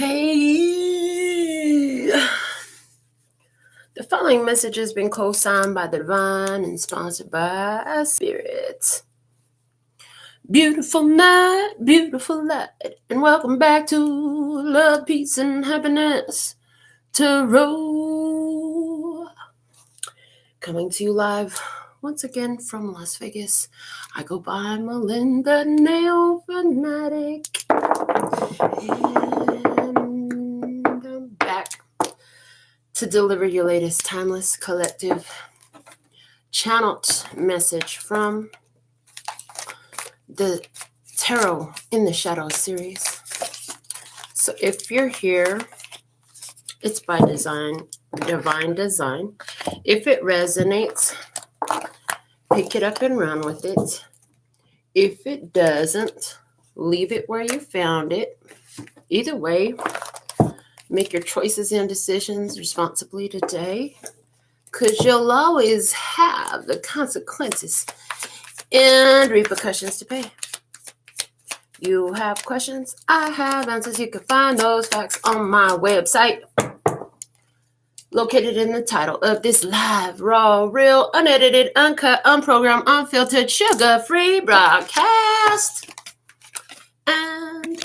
Okay. The following message has been co-signed by the Divine and sponsored by Spirit. Beautiful night, beautiful light, and welcome back to Love, Peace, and Happiness Tarot. Coming to you live once again from Las Vegas. I go by Melinda NailFanatic. And I'm back to deliver your latest timeless collective channeled message from the Tarot in the Shadow series. So if you're here, it's by design, divine design. If it resonates, pick it up and run with it. If it doesn't, leave it where you found it. Either way, make your choices and decisions responsibly today, because you'll always have the consequences and repercussions to pay. You have questions, I have answers. You can find those facts on my website, located in the title of this live, raw, real, unedited, uncut, unprogrammed, unfiltered, sugar-free broadcast. And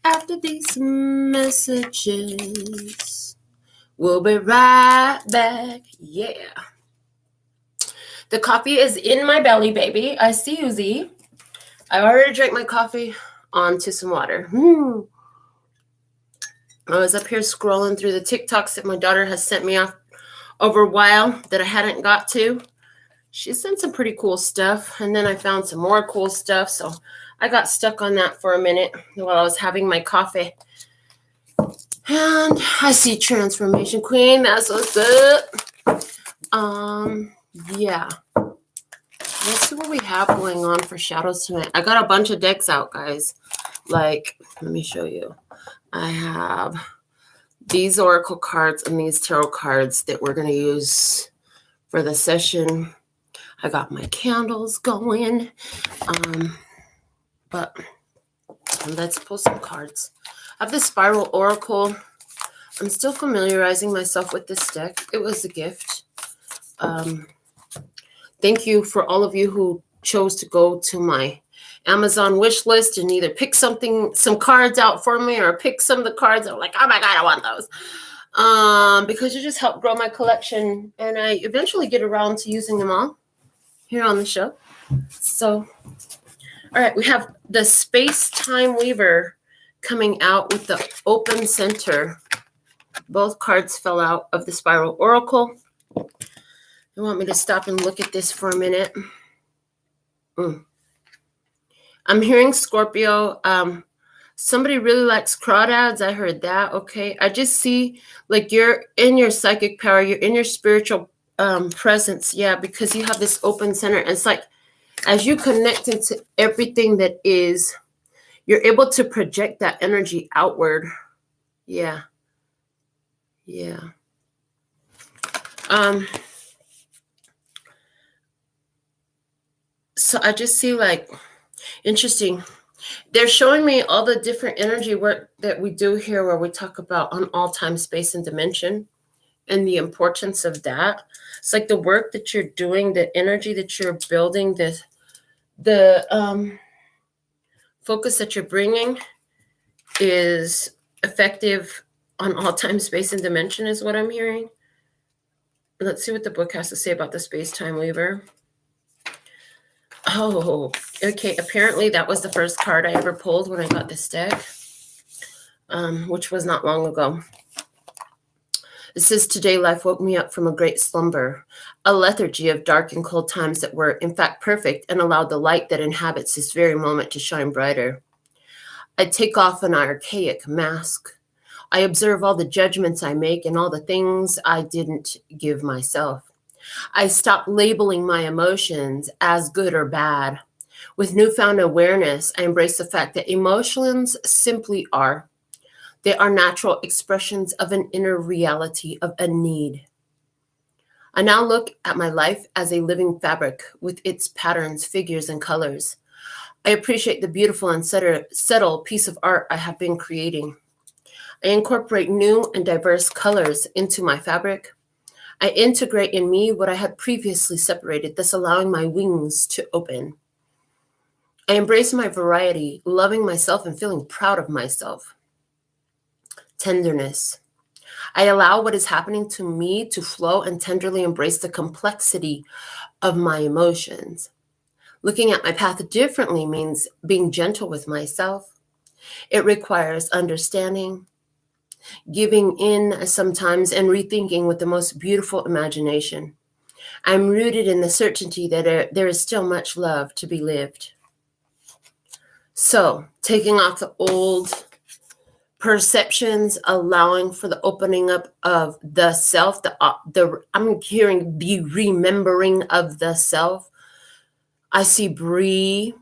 after these messages, we'll be right back. Yeah. The coffee is in my belly, baby. I see you, Z. I already drank my coffee. On to some water. I was up here scrolling through the TikToks that my daughter has sent me off over a while that I hadn't got to. She sent some pretty cool stuff, and then I found some more cool stuff, so I got stuck on that for a minute while I was having my coffee. And I see Transformation Queen. That's what's up. Yeah. Let's see what we have going on for shadows tonight. I got a bunch of decks out, guys. Like, let me show you. I have these oracle cards and these tarot cards that we're going to use for the session. I got my candles going. But let's pull some cards. I have the Spiral Oracle. I'm still familiarizing myself with this deck. It was a gift. Thank you for all of you who chose to go to my Amazon wish list and either pick some cards out for me or pick some of the cards that are like, oh my God, I want those. Because you just helped grow my collection, and I eventually get around to using them all here on the show. So, all right, we have the Space-Time Weaver coming out with the open center. Both cards fell out of the Spiral Oracle. You want me to stop and look at this for a minute? I'm hearing Scorpio. Somebody really likes crawdads. I heard that. Okay. I just see like you're in your psychic power. You're in your spiritual presence. Yeah, because you have this open center. And it's like as you connect into everything that is, you're able to project that energy outward. Yeah. Yeah. So I just see like, interesting. They're showing me all the different energy work that we do here where we talk about on all time, space, and dimension and the importance of that. It's like the work that you're doing, the energy that you're building, the focus that you're bringing is effective on all time, space, and dimension is what I'm hearing. Let's see what the book has to say about the Space-Time Weaver. Oh, okay. Apparently that was the first card I ever pulled when I got this deck, which was not long ago. It says, today life woke me up from a great slumber, a lethargy of dark and cold times that were in fact perfect and allowed the light that inhabits this very moment to shine brighter. I take off an archaic mask. I observe all the judgments I make and all the things I didn't give myself. I stop labeling my emotions as good or bad. With newfound awareness, I embrace the fact that emotions simply are. They are natural expressions of an inner reality, of a need. I now look at my life as a living fabric with its patterns, figures, and colors. I appreciate the beautiful and subtle piece of art I have been creating. I incorporate new and diverse colors into my fabric. I integrate in me what I had previously separated, thus allowing my wings to open. I embrace my variety, loving myself and feeling proud of myself. Tenderness. I allow what is happening to me to flow and tenderly embrace the complexity of my emotions. Looking at my path differently means being gentle with myself. It requires understanding, giving in sometimes, and rethinking with the most beautiful imagination. I'm rooted in the certainty that there is still much love to be lived. So, taking off the old perceptions, allowing for the opening up of the self, I'm hearing the remembering of the self. I see Bree,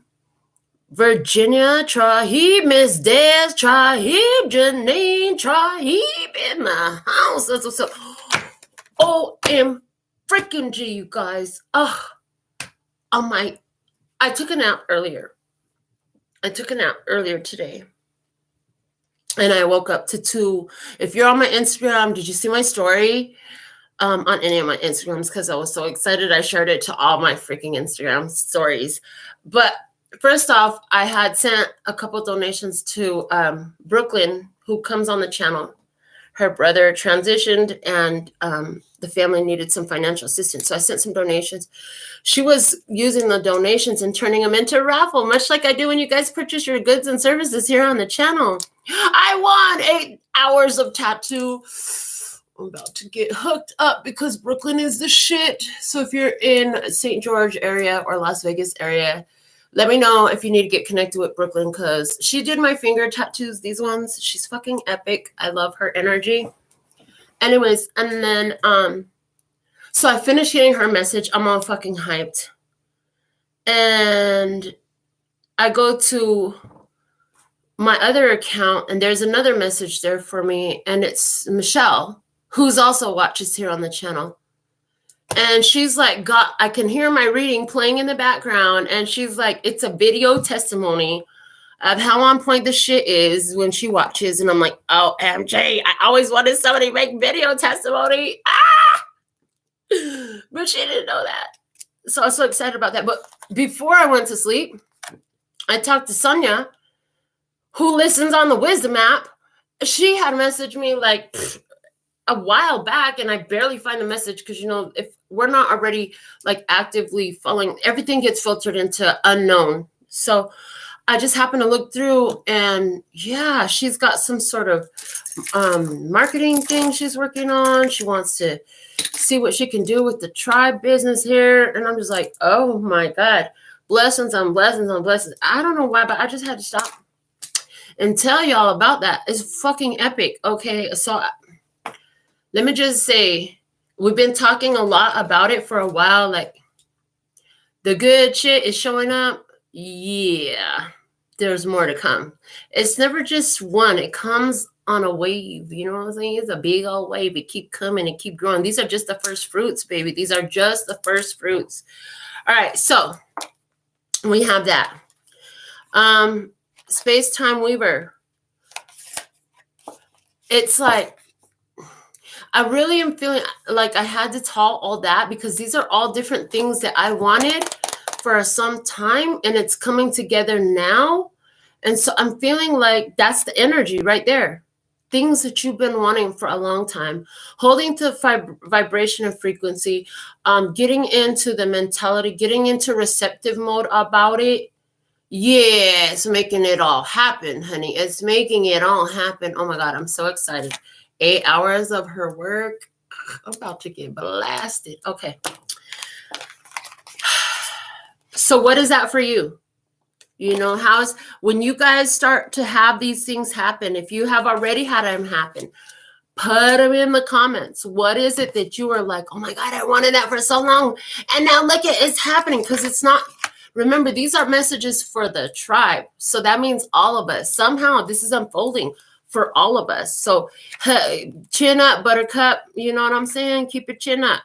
Virginia, Trahib, Miss Des, Trahib, Janine, Trahib in the house. That's what's up. OM freaking G, you guys. I took a nap earlier. I took a nap earlier today. And I woke up to 2. If you're on my Instagram, did you see my story? On any of my Instagrams, because I was so excited. I shared it to all my freaking Instagram stories. But first off, I had sent a couple donations to Brooklyn, who comes on the channel. Her brother transitioned, and the family needed some financial assistance. So I sent some donations. She was using the donations and turning them into a raffle, much like I do when you guys purchase your goods and services here on the channel. I won 8 hours of tattoo. I'm about to get hooked up because Brooklyn is the shit. So if you're in St. George area or Las Vegas area, let me know if you need to get connected with Brooklyn, because she did my finger tattoos, these ones. She's fucking epic. I love her energy. Anyways, and then, so I finished getting her message. I'm all fucking hyped. And I go to my other account, and there's another message there for me, and it's Michelle, who's also watches here on the channel. And she's like, I can hear my reading playing in the background. And she's like, it's a video testimony of how on point the shit is when she watches. And I'm like, oh, MJ, I always wanted somebody to make video testimony. But she didn't know that. So I was so excited about that. But before I went to sleep, I talked to Sonia, who listens on the Wisdom app. She had messaged me like a while back, and I barely find the message because, you know, if we're not already like actively following, everything gets filtered into unknown. So I just happened to look through, and yeah, she's got some sort of marketing thing she's working on. She wants to see what she can do with the tribe business here. And I'm just like, oh my God, blessings on blessings on blessings. I don't know why, but I just had to stop and tell y'all about that. It's fucking epic. Okay, so let me just say, we've been talking a lot about it for a while. Like, the good shit is showing up. Yeah, there's more to come. It's never just one. It comes on a wave. You know what I'm saying? It's a big old wave. It keep coming and keep growing. These are just the first fruits, baby. These are just the first fruits. All right, so we have that. Space-time weaver. It's like, I really am feeling like I had to tell all that because these are all different things that I wanted for some time, and it's coming together now. And so I'm feeling like that's the energy right there. Things that you've been wanting for a long time, holding to vibration and frequency, getting into the mentality, getting into receptive mode about it. Yeah, it's making it all happen, honey. It's making it all happen. Oh my God, I'm so excited. 8 hours of her work. I'm about to get blasted. Okay. So what is that for you? You know, when you guys start to have these things happen, if you have already had them happen, put them in the comments. What is it that you are like, oh my God, I wanted that for so long. And now look, it's happening, because it's not. Remember, these are messages for the tribe. So that means all of us. Somehow this is unfolding for all of us. So chin up, buttercup. You know what I'm saying? Keep your chin up.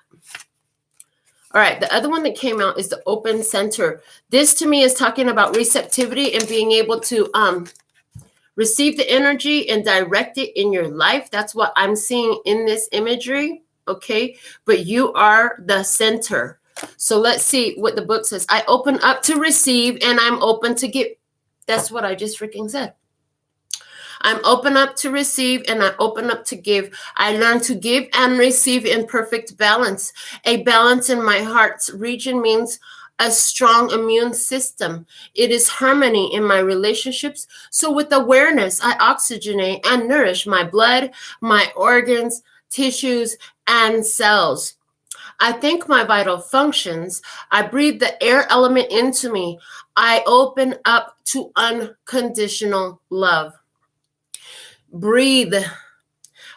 All right. The other one that came out is the open center. This to me is talking about receptivity and being able to Receive the energy and direct it in your life. That's what I'm seeing in this imagery. Okay. But you are the center. So let's see what the book says. I open up to receive and I'm open to give. That's what I just freaking said. I'm open up to receive and I open up to give. I learn to give and receive in perfect balance. A balance in my heart's region means a strong immune system. It is harmony in my relationships. So with awareness, I oxygenate and nourish my blood, my organs, tissues, and cells. I thank my vital functions. I breathe the air element into me. I open up to unconditional love. Breathe.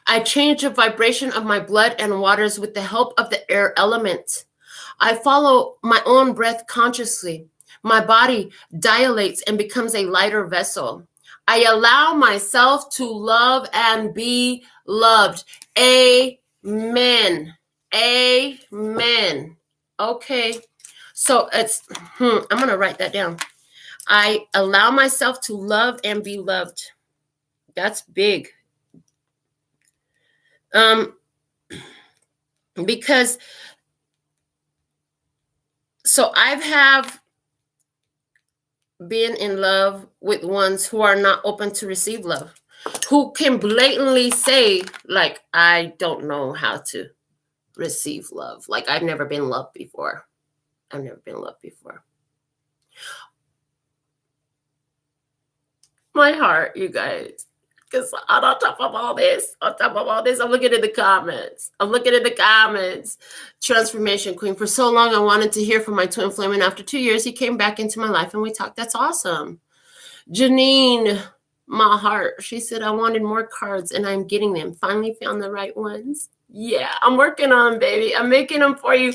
I change the vibration of my blood and waters with the help of the air element. I follow my own breath consciously. My body dilates and becomes a lighter vessel. I allow myself to love and be loved. Amen. Amen. Okay. So it's, I'm going to write that down. I allow myself to love and be loved. That's big. Because so I've have been in love with ones who are not open to receive love, who can blatantly say, like, I don't know how to receive love. Like, I've never been loved before. I've never been loved before. My heart, you guys. Because on top of all this, I'm looking at the comments. Transformation Queen. For so long, I wanted to hear from my twin flame. And after 2 years, he came back into my life and we talked. That's awesome. Janine, my heart. She said, I wanted more cards and I'm getting them. Finally found the right ones. Yeah, I'm working on them, baby. I'm making them for you.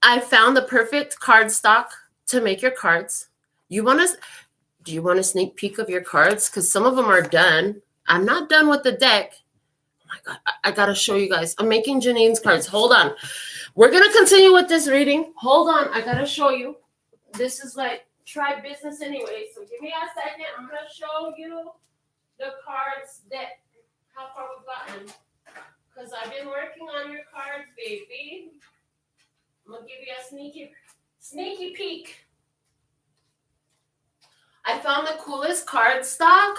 I found the perfect card stock to make your cards. Do you want a sneak peek of your cards? Because some of them are done. I'm not done with the deck. Oh my God, I got to show you guys. I'm making Janine's cards. Hold on. We're going to continue with this reading. Hold on. I got to show you. This is like try business anyway. So give me a second. I'm going to show you the cards that, how far we've gotten. Because I've been working on your cards, baby. I'm going to give you a sneaky peek. I found the coolest card stock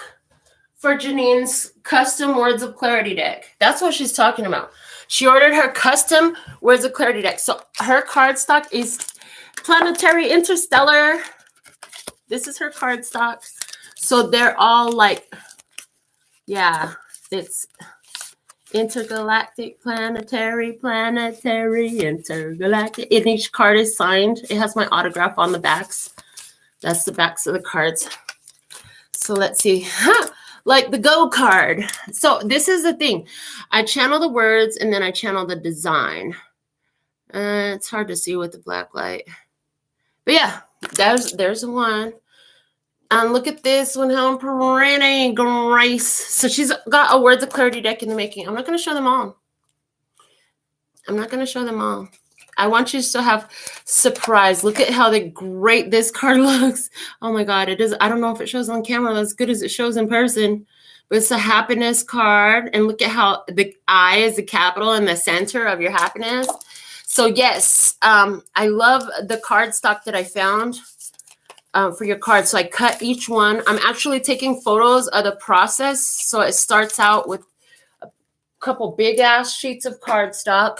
for Janine's custom Words of Clarity deck. That's what she's talking about. She ordered her custom Words of Clarity deck. So her card stock is planetary interstellar. This is her card stock. So they're all like, yeah, it's intergalactic, planetary, intergalactic. And each card is signed. It has my autograph on the backs. That's the backs of the cards. So let's see. Like the Go card. So this is the thing. I channel the words and then I channel the design. It's hard to see with the black light. But yeah, there's one. And look at this one, how pretty, Grace. So she's got a Words of Clarity deck in the making. I'm not going to show them all. I want you to have surprise. Look at how great this card looks. Oh my God, it does. I don't know if it shows on camera as good as it shows in person, but it's a happiness card. And look at how the I is the capital in the center of your happiness. So yes, I love the card stock that I found for your cards. So I cut each one. I'm actually taking photos of the process. So it starts out with a couple big ass sheets of card stock.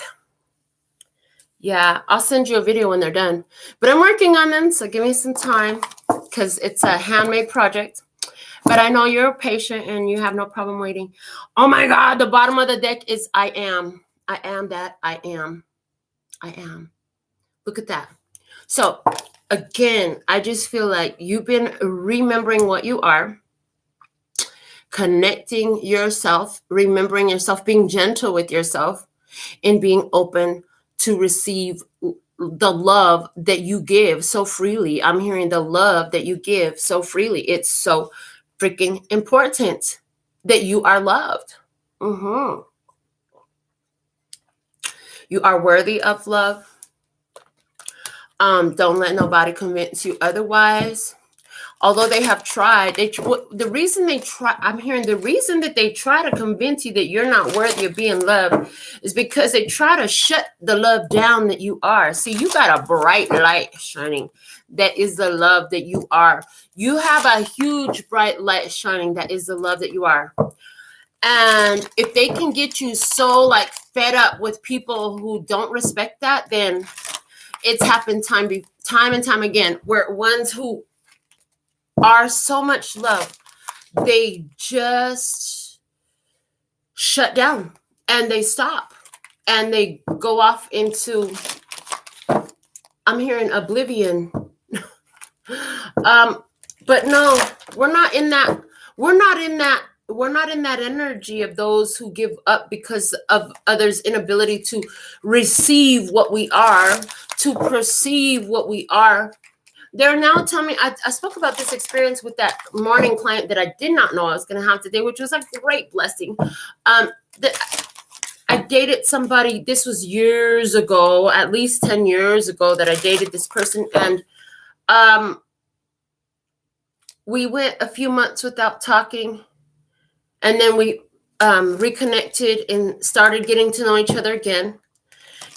Yeah, I'll send you a video when they're done. But I'm working on them, so give me some time because it's a handmade project. But I know you're patient and you have no problem waiting. Oh my God, the bottom of the deck is I am. I am that I am. I am. Look at that. So again, I just feel like you've been remembering what you are, connecting yourself, remembering yourself, being gentle with yourself, and being open to receive the love that you give so freely. I'm hearing the love that you give so freely. It's so freaking important that you are loved. You are worthy of love. Don't let nobody convince you otherwise. although they have tried, the reason they try, I'm hearing the reason that they try to convince you that you're not worthy of being loved is because they try to shut the love down that you are. See, you got a bright light shining. That is the love that you are. You have a huge bright light shining. That is the love that you are. And if they can get you so like fed up with people who don't respect that, then it's happened time and time again, where ones who are so much love, they just shut down and they stop and they go off into, I'm hearing oblivion. But no, we're not in that energy of those who give up because of others' inability to receive what we are, to perceive what we are. They're now telling me, I spoke about this experience with that morning client that I did not know I was going to have today, which was a great blessing. I dated somebody, this was years ago, at least 10 years ago that I dated this person. And we went a few months without talking. And then we reconnected and started getting to know each other again.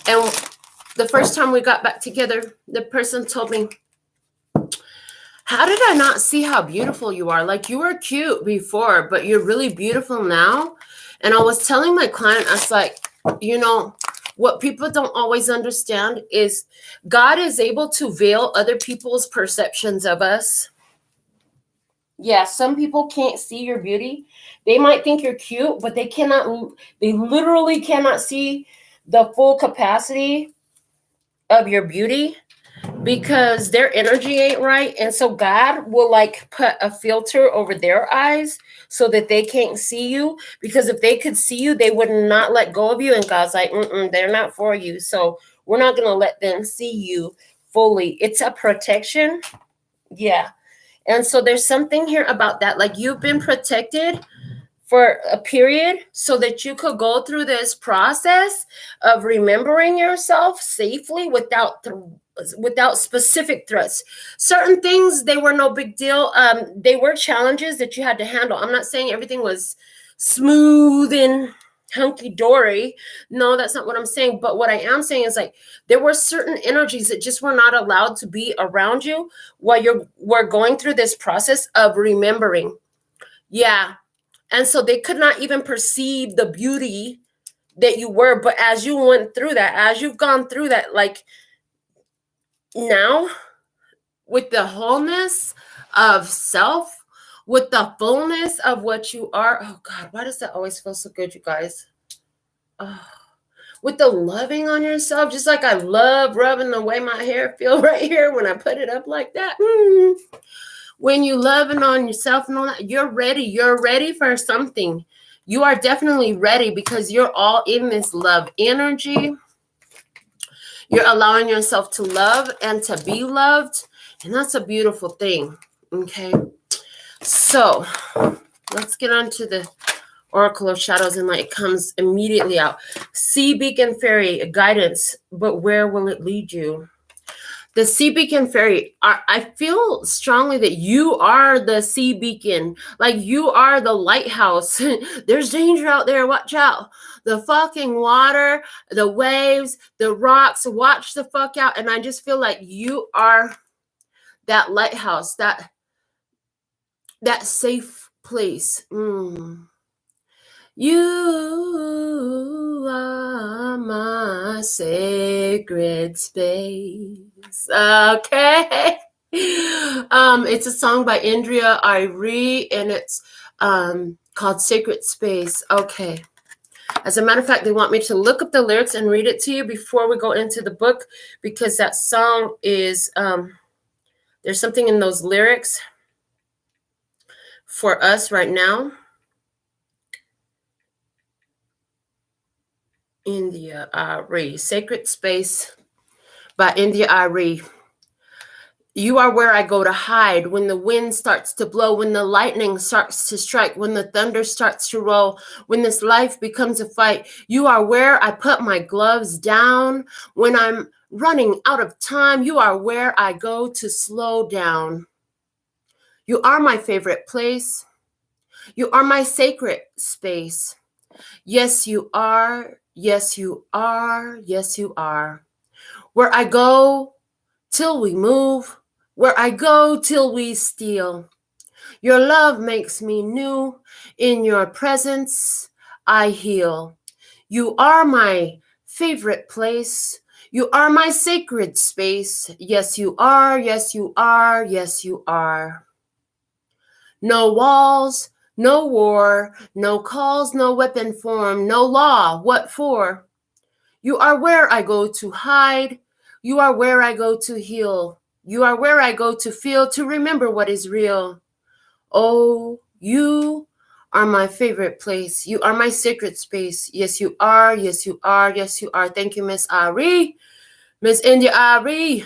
And the first time we got back together, the person told me, how did I not see how beautiful you are? Like, you were cute before, but you're really beautiful now. And I was telling my client, I was like, you know, what people don't always understand is God is able to veil other people's perceptions of us. Yeah, some people can't see your beauty. They might think you're cute, but they literally cannot see the full capacity of your beauty because their energy ain't right. And so God will like put a filter over their eyes so that they can't see you, because if they could see you, they would not let go of you. And God's like, they're not for you. So we're not going to let them see you fully. It's a protection. Yeah. And so there's something here about that. Like, you've been protected for a period so that you could go through this process of remembering yourself safely without specific threats. Certain things, they were no big deal. They were challenges that you had to handle. I'm not saying everything was smooth and hunky-dory. No, that's not what I'm saying. But what I am saying is, like, there were certain energies that just were not allowed to be around you while we're going through this process of remembering. Yeah. And so they could not even perceive the beauty that you were. But as you went through that, as you've gone through that, like now with the wholeness of self, with the fullness of what you are. Oh God, why does that always feel so good, you guys? Oh, with the loving on yourself, just like I love rubbing the way my hair feel right here when I put it up like that. When you loving on yourself and all that, you're ready. You're ready for something. You are definitely ready because you're all in this love energy. You're allowing yourself to love and to be loved. And that's a beautiful thing. Okay. So let's get on to the Oracle of Shadows and Light. It comes immediately out. Sea Beacon Fairy guidance, but where will it lead you? The Sea Beacon Fairy, I feel strongly that you are the sea beacon. Like, you are the lighthouse. There's danger out there. Watch out. The fucking water, the waves, the rocks. Watch the fuck out. And I just feel like you are that lighthouse, that safe place. You are my sacred space. Okay. It's a song by Indria Irie, and it's called Sacred Space. Okay. As a matter of fact, they want me to look up the lyrics and read it to you before we go into the book, because that song is, there's something in those lyrics for us right now. Indria Irie, Sacred Space by Indria Irie. You are where I go to hide when the wind starts to blow, when the lightning starts to strike, when the thunder starts to roll, when this life becomes a fight. You are where I put my gloves down when I'm running out of time. You are where I go to slow down. You are my favorite place. You are my sacred space. Yes, you are. Yes, you are. Yes, you are. Where I go till we move. Where I go till we steal. Your love makes me new. In your presence, I heal. You are my favorite place. You are my sacred space. Yes, you are. Yes, you are. Yes, you are. No walls, no war, no calls, no weapon form, no law. What for? You are where I go to hide. You are where I go to heal. You are where I go to feel, to remember what is real. Oh, you are my favorite place. You are my sacred space. Yes, you are. Yes, you are. Yes, you are. Thank you, Miss Ari. Miss India Ari,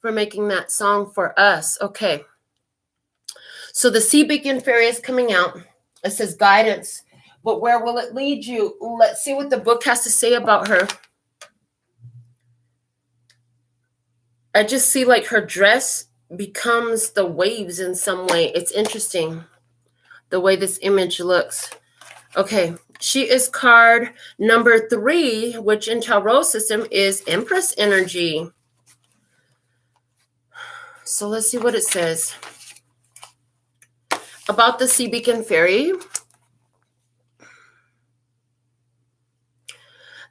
for making that song for us. Okay. So the Sea Beacon Fairy is coming out. It says guidance. But where will it lead you? Let's see what the book has to say about her. I just see like her dress becomes the waves in some way. It's interesting the way this image looks. Okay, she is card number 3, which in Tarot system is Empress energy. So let's see what it says about the Sea Beacon Fairy.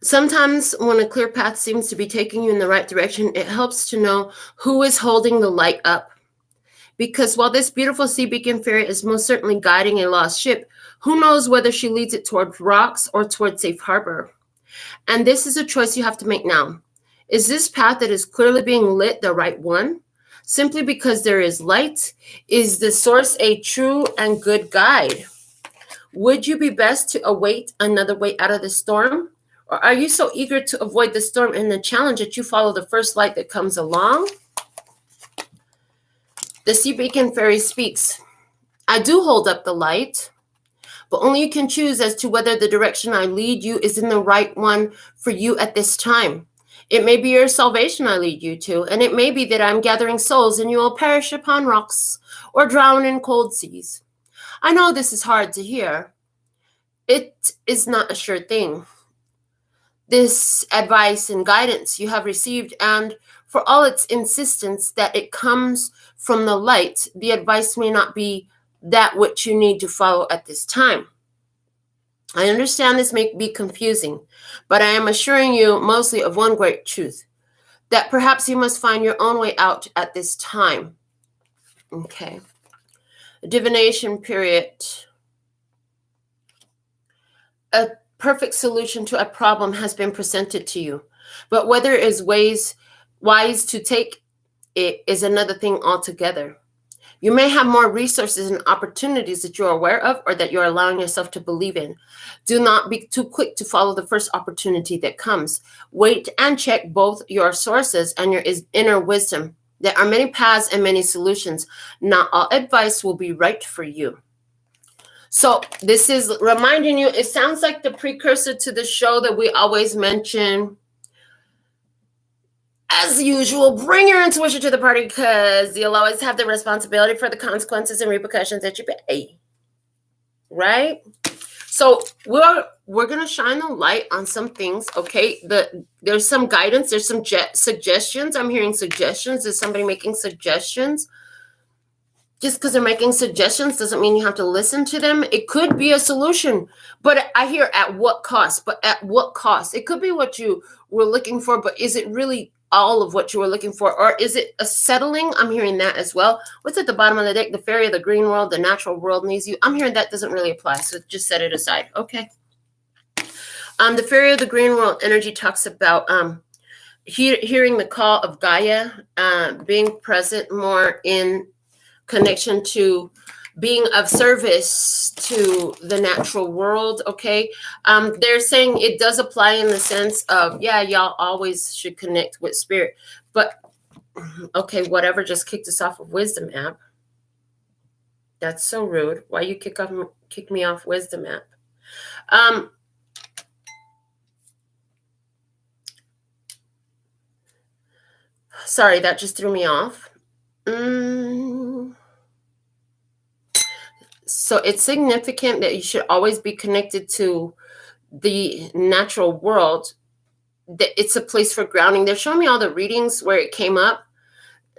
Sometimes when a clear path seems to be taking you in the right direction, it helps to know who is holding the light up. Because while this beautiful Sea Beacon Fairy is most certainly guiding a lost ship, who knows whether she leads it toward rocks or toward safe harbor. And this is a choice you have to make now. Is this path that is clearly being lit the right one? Simply because there is light, is the source a true and good guide? Would you be best to await another way out of the storm? Or are you so eager to avoid the storm and the challenge that you follow the first light that comes along? The Sea Beacon Fairy speaks. I do hold up the light, but only you can choose as to whether the direction I lead you is in the right one for you at this time. It may be your salvation I lead you to, and it may be that I'm gathering souls and you will perish upon rocks or drown in cold seas. I know this is hard to hear. It is not a sure thing. This advice and guidance you have received, and for all its insistence that it comes from the light, the advice may not be that which you need to follow at this time. I understand this may be confusing, but I am assuring you mostly of one great truth, that perhaps you must find your own way out at this time. Okay. Divination period. A perfect solution to a problem has been presented to you, but whether it is wise to take it is another thing altogether. You may have more resources and opportunities that you're aware of or that you're allowing yourself to believe in. Do not be too quick to follow the first opportunity that comes. Wait and check both your sources and your inner wisdom. There are many paths and many solutions. Not all advice will be right for you. So this is reminding you, it sounds like the precursor to the show that we always mention. As usual, bring your intuition to the party because you'll always have the responsibility for the consequences and repercussions that you pay. Right? So we're going to shine the light on some things, okay? There's some guidance. There's some suggestions. I'm hearing suggestions. Is somebody making suggestions? Just because they're making suggestions doesn't mean you have to listen to them. It could be a solution, but I hear at what cost? But at what cost? It could be what you were looking for, but is it really all of what you were looking for? Or is it a settling? I'm hearing that as well. What's at the bottom of the deck? The fairy of the green world, the natural world needs you. I'm hearing that doesn't really apply, so just set it aside. Okay. The fairy of the green world energy talks about hearing the call of Gaia, being present more in connection to being of service to the natural world. Okay. They're saying it does apply in the sense of, yeah, y'all always should connect with spirit, but okay, whatever just kicked us off of Wisdom app. That's so rude. Why you kick me off Wisdom app? Sorry, that just threw me off. So it's significant that you should always be connected to the natural world. That it's a place for grounding. They're showing me all the readings where it came up.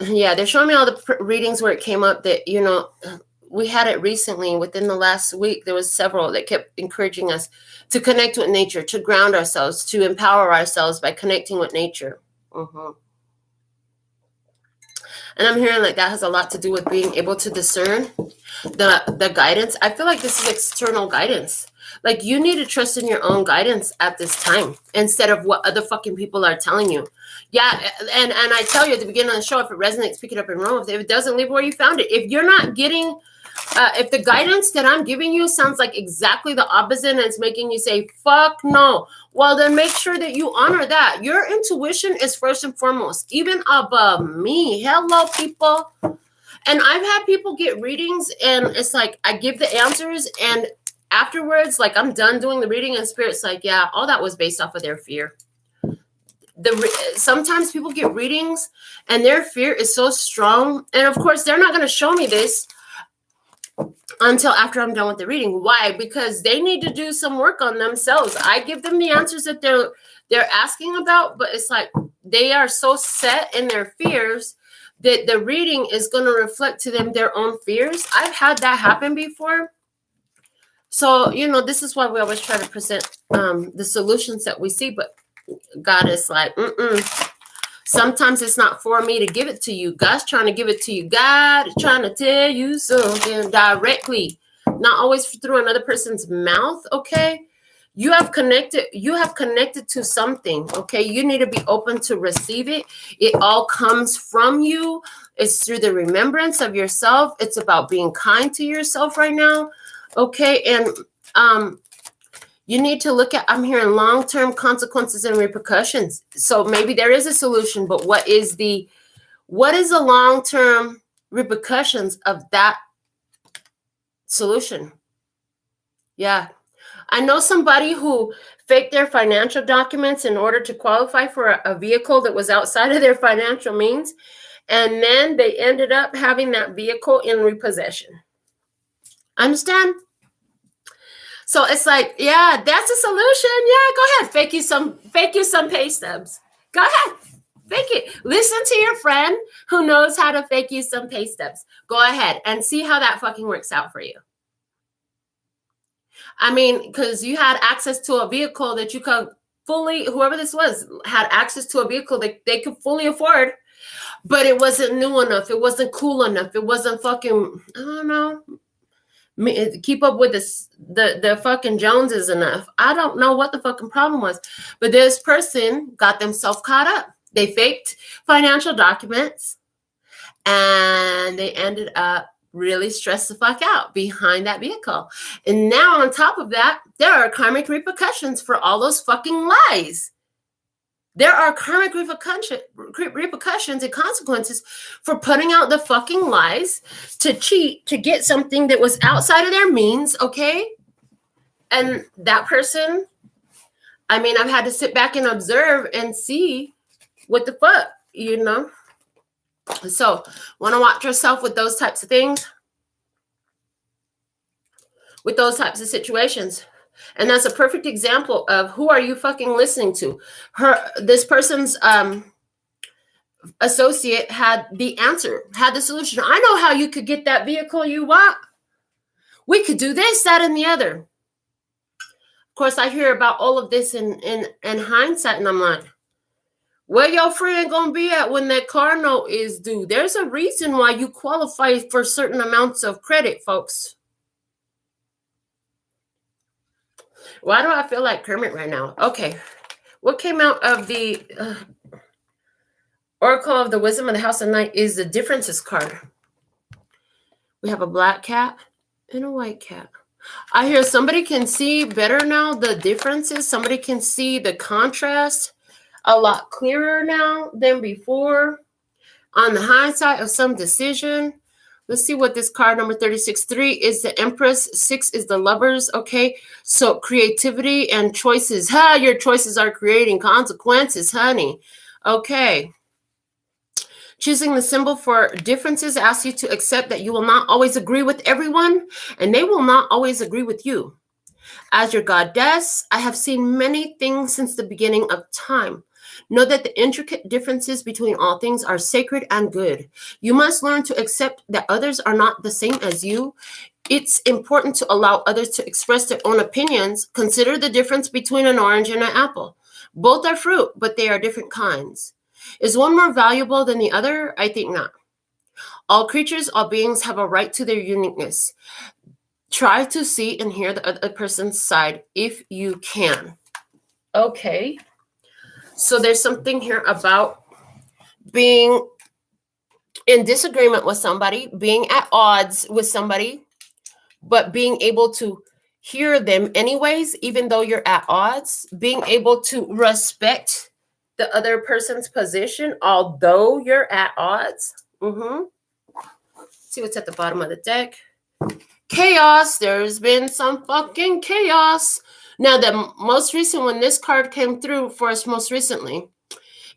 Yeah, they're showing me all the readings where it came up that, you know, we had it recently within the last week. There was several that kept encouraging us to connect with nature, to ground ourselves, to empower ourselves by connecting with nature. And I'm hearing like that has a lot to do with being able to discern the guidance. I feel like this is external guidance. Like you need to trust in your own guidance at this time instead of what other fucking people are telling you. Yeah, and I tell you at the beginning of the show, if it resonates, pick it up and run with it. If it doesn't, leave where you found it. If you're not getting, if the guidance that I'm giving you sounds like exactly the opposite and it's making you say, fuck no, well, then make sure that you honor that. Your intuition is first and foremost, even above me. Hello, people. And I've had people get readings and it's like, I give the answers and afterwards, like I'm done doing the reading and Spirit's like, yeah, all that was based off of their fear. Sometimes people get readings and their fear is so strong. And of course, they're not going to show me this until after I'm done with the reading. Why? Because they need to do some work on themselves. I give them the answers that they're asking about, but it's like they are so set in their fears that the reading is going to reflect to them their own fears. I've had that happen before. So, you know, this is why we always try to present the solutions that we see, but God is like, sometimes it's not for me to give it to you. God's trying to give it to you. God is trying to tell you something directly, not always through another person's mouth. Okay. You have connected to something. Okay. You need to be open to receive it. It all comes from you. It's through the remembrance of yourself. It's about being kind to yourself right now. Okay. And, you need to look at, I'm hearing long-term consequences and repercussions. So maybe there is a solution, but what is the long-term repercussions of that solution? Yeah. I know somebody who faked their financial documents in order to qualify for a vehicle that was outside of their financial means. And then they ended up having that vehicle in repossession. Understand? So it's like, yeah, that's a solution. Yeah, go ahead. Fake you some pay stubs. Go ahead. Fake it. Listen to your friend who knows how to fake you some pay stubs. Go ahead and see how that fucking works out for you. I mean, because you had access to a vehicle that you could fully, whoever this was, had access to a vehicle that they could fully afford, but it wasn't new enough. It wasn't cool enough. It wasn't fucking, I don't know, keep up with the fucking Joneses enough. I don't know what the fucking problem was, but this person got themselves caught up. They faked financial documents and they ended up really stressed the fuck out behind that vehicle. And now on top of that, there are karmic repercussions for all those fucking lies. There are karmic repercussions and consequences for putting out the fucking lies to cheat, to get something that was outside of their means, okay? And that person, I mean, I've had to sit back and observe and see what the fuck, you know? So, want to watch yourself with those types of things, with those types of situations. And that's a perfect example of who are you fucking listening to? This person's associate had the answer, had the solution. I know how you could get that vehicle you want. We could do this, that, and the other. Of course, I hear about all of this in hindsight, and I'm like, where your friend gonna be at when that car note is due? There's a reason why you qualify for certain amounts of credit, folks. Why do I feel like Kermit right now? Okay. What came out of the Oracle of the Wisdom of the House of Night is the Differences card. We have a black cat and a white cat. I hear somebody can see better now the differences. Somebody can see the contrast a lot clearer now than before on the hindsight of some decision. Let's see what this card number 36. 3 is the Empress. 6 is the Lovers. Okay. So creativity and choices. Your choices are creating consequences, honey. Okay. Choosing the symbol for differences asks you to accept that you will not always agree with everyone, and they will not always agree with you. As your goddess, I have seen many things since the beginning of time. Know that the intricate differences between all things are sacred and good. You must learn to accept that others are not the same as you. It's important to allow others to express their own opinions. Consider the difference between an orange and an apple. Both are fruit, but they are different kinds. Is one more valuable than the other? I think not. All creatures, all beings have a right to their uniqueness. Try to see and hear the other person's side if you can. Okay. So there's something here about being in disagreement with somebody, being at odds with somebody, but being able to hear them anyways, even though you're at odds, being able to respect the other person's position, although you're at odds. See what's at the bottom of the deck. Chaos. There's been some fucking chaos. Now, the most recent, when this card came through for us most recently,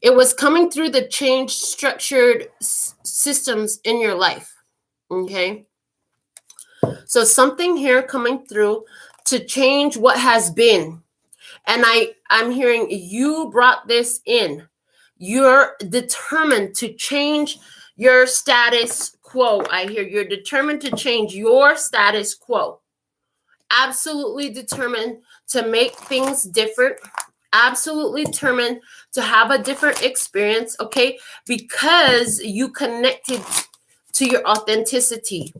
it was coming through the changed structured systems in your life. Okay. So something here coming through to change what has been. And I'm hearing you brought this in. You're determined to change your status quo. I hear you're determined to change your status quo. Absolutely determined to make things different. Absolutely determined to have a different experience, okay? Because you connected to your authenticity.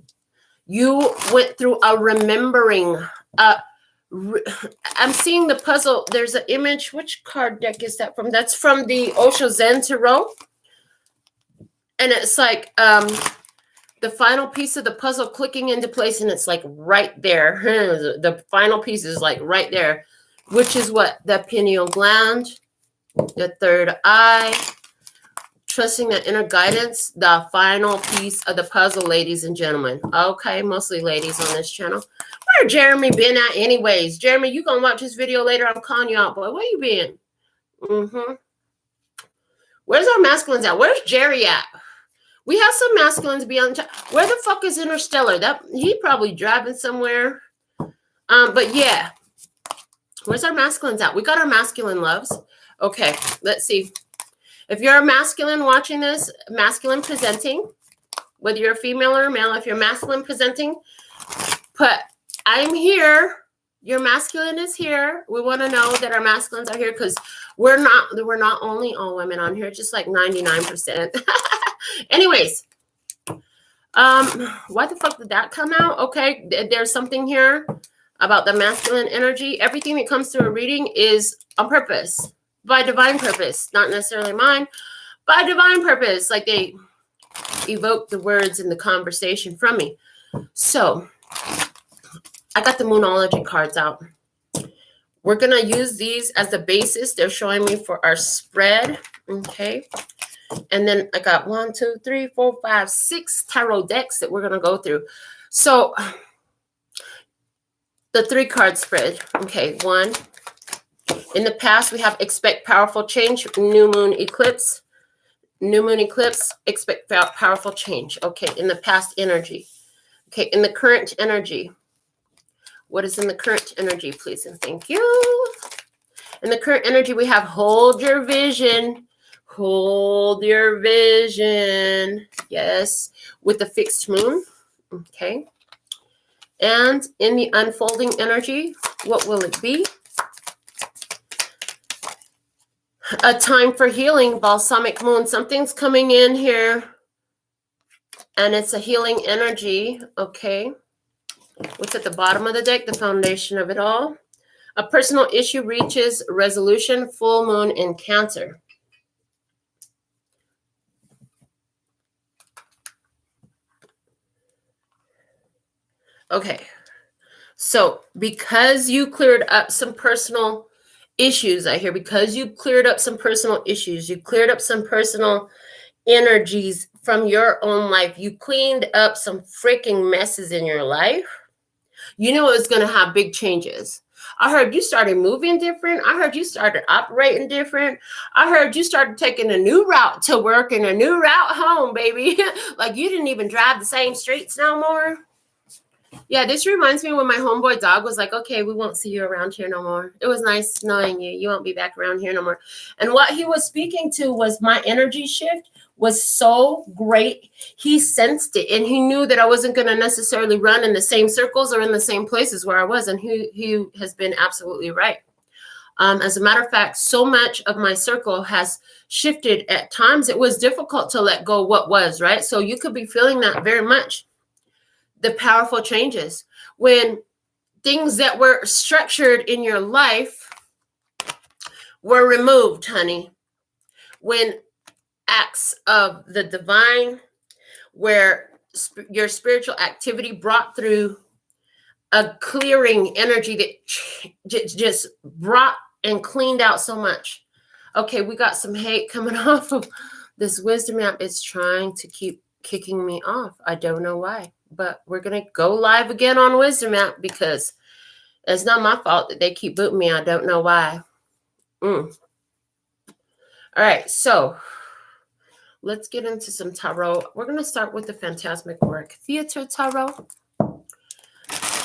You went through a remembering. I'm seeing the puzzle. There's an image. Which card deck is that from? That's from the Osho Zen Tarot. And it's like the final piece of the puzzle clicking into place, and it's like right there. The final piece is like right there, which is what? The pineal gland, the third eye, trusting that inner guidance, the final piece of the puzzle, ladies and gentlemen. Okay, mostly ladies on this channel. Where Jeremy been at anyways? Jeremy, you gonna watch this video later? I'm calling you out, boy. Where you been? Where's our masculines at? Where's Jerry at? We have some masculines beyond. Where the fuck is Interstellar? That he probably driving somewhere. But yeah, where's our masculines at? We got our masculine loves. Okay, let's see. If you're a masculine watching this, masculine presenting, whether you're a female or a male, if you're masculine presenting, put I'm here. Your masculine is here. We want to know that our masculines are here because we're not only all women on here, just like 99%. Anyways, why the fuck did that come out? Okay, there's something here about the masculine energy. Everything that comes through a reading is on purpose, by divine purpose, not necessarily mine, by divine purpose. Like they evoke the words in the conversation from me. So I got the Moonology cards out. We're going to use these as the basis. They're showing me for our spread. Okay. And then I got 1, 2, 3, 4, 5, 6 tarot decks that we're going to go through. So the 3-card spread. Okay. 1. In the past, we have expect powerful change. New moon eclipse. New moon eclipse. Expect powerful change. Okay. In the past energy. Okay. In the current energy. What is in the current energy, please? And thank you. In the current energy, we have hold your vision. Hold your vision. Yes. With the fixed moon. Okay. And in the unfolding energy, what will it be? A time for healing, balsamic moon. Something's coming in here. And it's a healing energy. Okay. What's at the bottom of the deck? The foundation of it all. A personal issue reaches resolution, full moon in Cancer. Okay. So because you cleared up some personal issues, I hear, because you cleared up some personal issues, you cleared up some personal energies from your own life, you cleaned up some freaking messes in your life, you know it's going to have big changes. I heard you started moving different. I heard you started operating different. I heard you started taking a new route to work and a new route home, baby. Like you didn't even drive the same streets no more. Yeah, this reminds me when my homeboy dog was like, okay, we won't see you around here no more. It was nice knowing you. You won't be back around here no more. And what he was speaking to was my energy shift was so great. He sensed it and he knew that I wasn't going to necessarily run in the same circles or in the same places where I was. And he has been absolutely right. As a matter of fact, so much of my circle has shifted at times. It was difficult to let go what was, right? So you could be feeling that very much. The powerful changes when things that were structured in your life were removed, honey. When acts of the divine, where your spiritual activity brought through a clearing energy that just brought and cleaned out so much. Okay, we got some hate coming off of this wisdom app. It's trying to keep kicking me off. I don't know why. But we're going to go live again on Wisdom app because it's not my fault that they keep booting me. I don't know why. All right, so let's get into some tarot. We're going to start with the Phantasmic Work Theater Tarot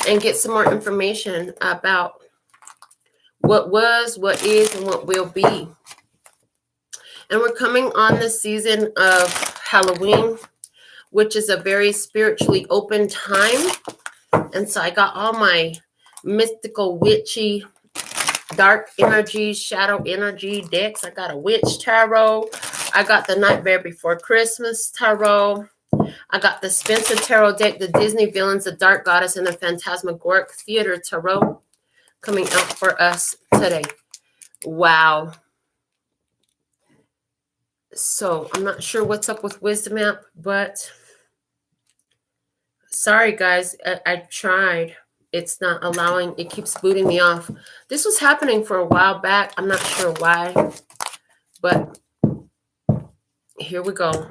and get some more information about what was, what is, and what will be. And we're coming on the season of Halloween, which is a very spiritually open time. And so I got all my mystical, witchy, dark energy, shadow energy decks. I got a witch tarot. I got the Nightmare Before Christmas tarot. I got the Spencer tarot deck, the Disney Villains, the Dark Goddess, and the Phantasmagoric Theater tarot coming out for us today. Wow. So I'm not sure what's up with Wisdom app, but sorry, guys. I tried. It's not allowing. It keeps booting me off. This was happening for a while back. I'm not sure why, but here we go.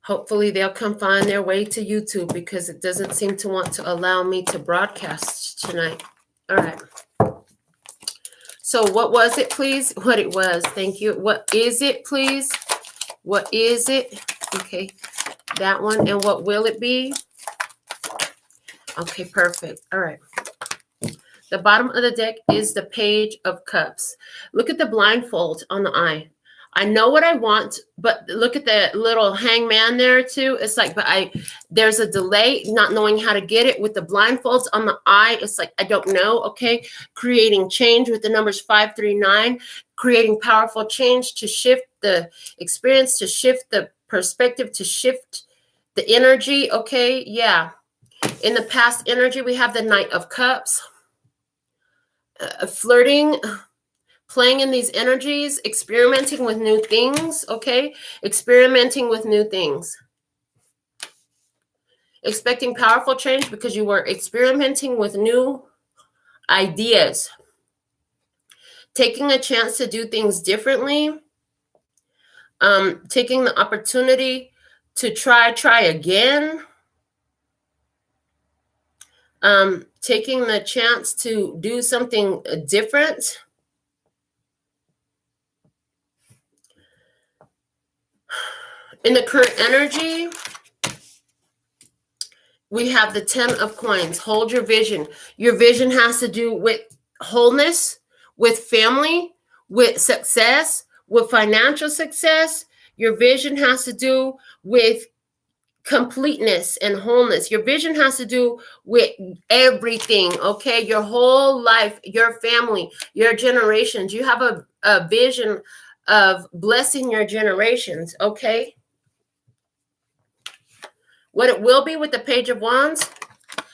Hopefully they'll come find their way to YouTube because it doesn't seem to want to allow me to broadcast tonight. All right. So what was it, please? What it was. Thank you. What is it, please? What is it? Okay. That one. And what will it be? Okay, perfect. All right. The bottom of the deck is the Page of Cups. Look at the blindfold on the eye. I know what I want, but look at the little hangman there too. It's like, but there's a delay, not knowing how to get it with the blindfolds on the eye. It's like, I don't know. Okay. Creating change with the numbers 539, creating powerful change to shift the experience, to shift the perspective, to shift the energy. Okay. Yeah. In the past energy, we have the Knight of Cups, flirting, playing in these energies, experimenting with new things, okay? Experimenting with new things. Expecting powerful change because you were experimenting with new ideas. Taking a chance to do things differently. Taking the opportunity to try again. Taking the chance to do something different. In the current energy, we have the 10 of Coins. Hold your vision. Your vision has to do with wholeness, with family, with success, with financial success. Your vision has to do with completeness and wholeness. Your vision has to do with everything, okay? Your whole life, your family, your generations. You have a vision of blessing your generations, okay? What it will be with the Page of Wands,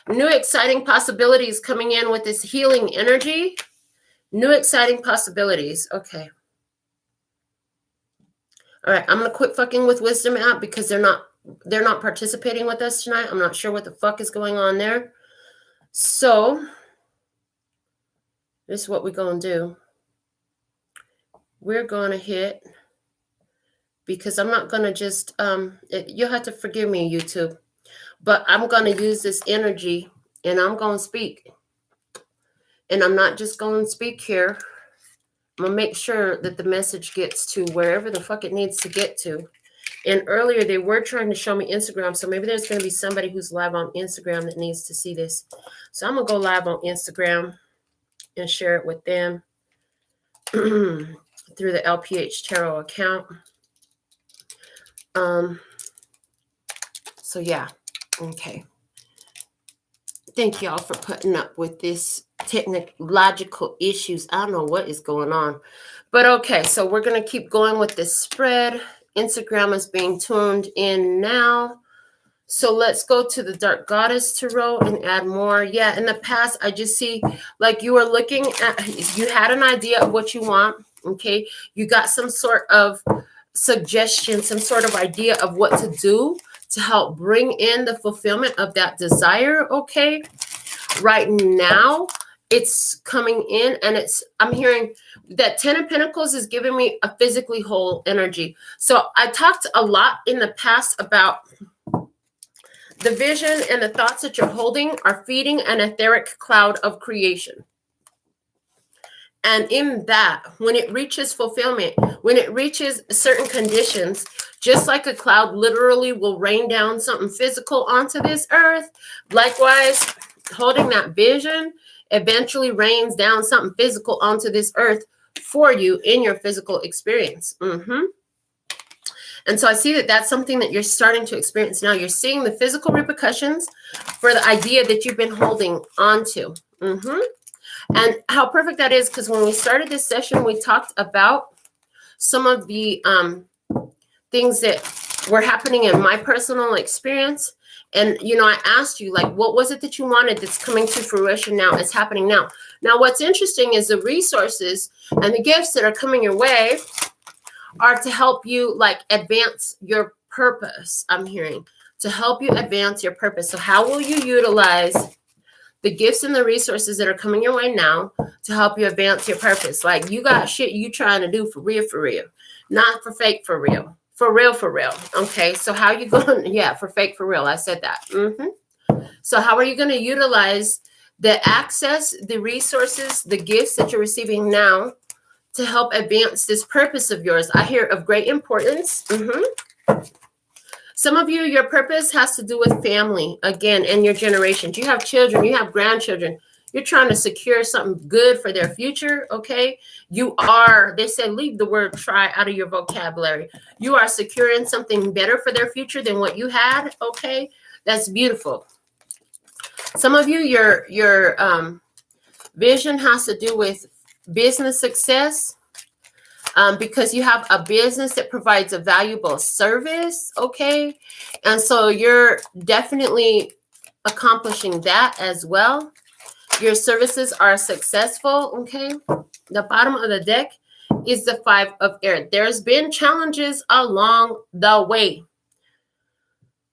new exciting possibilities coming in with this healing energy. New exciting possibilities. Okay. All right. I'm going to quit fucking with Wisdom app because they're not participating with us tonight. I'm not sure what the fuck is going on there. So this is what we're going to do. We're going to hit, because I'm not going to just, you'll have to forgive me, YouTube. But I'm going to use this energy and I'm going to speak. And I'm not just going to speak here. I'm going to make sure that the message gets to wherever the fuck it needs to get to. And earlier they were trying to show me Instagram. So maybe there's going to be somebody who's live on Instagram that needs to see this. So I'm going to go live on Instagram and share it with them through the LPHtarot account. So yeah. Okay. Thank y'all for putting up with this technological issues. I don't know what is going on. But okay, so we're going to keep going with this spread. Instagram is being tuned in now. So let's go to the Dark Goddess Tarot and add more. Yeah, in the past, I just see like you were looking at, you had an idea of what you want. Okay, you got some sort of suggestion, some sort of idea of what to do to help bring in the fulfillment of that desire. Okay, right now it's coming in, and I'm hearing that 10 of Pentacles is giving me a physically whole energy. So I talked a lot in the past about the vision and the thoughts that you're holding are feeding an etheric cloud of creation. And in that, when it reaches fulfillment, when it reaches certain conditions, just like a cloud literally will rain down something physical onto this earth, likewise, holding that vision eventually rains down something physical onto this earth for you in your physical experience. And so I see that that's something that you're starting to experience now. You're seeing the physical repercussions for the idea that you've been holding onto. And how perfect that is, because when we started this session, we talked about some of the things that were happening in my personal experience. And, you know, I asked you, like, what was it that you wanted that's coming to fruition now? It's happening now. Now, what's interesting is the resources and the gifts that are coming your way are to help you, like, advance your purpose. I'm hearing to help you advance your purpose. So how will you utilize the gifts and the resources that are coming your way now to help you advance your purpose? Like, you got shit you trying to do for real, not for fake, for real. For real. Okay, so how you going? Yeah, for fake, for real. I said that. So how are you going to utilize the access, the resources, the gifts that you're receiving now to help advance this purpose of yours? I hear of great importance. Some of you, your purpose has to do with family, again, and your generations. You have children, you have grandchildren. You're trying to secure something good for their future, okay? You are, they said, leave the word try out of your vocabulary. You are securing something better for their future than what you had, okay? That's beautiful. Some of you, your vision has to do with business success, because you have a business that provides a valuable service, okay? And so you're definitely accomplishing that as well. Your services are successful, okay? The bottom of the deck is the 5 of air. There's been challenges along the way.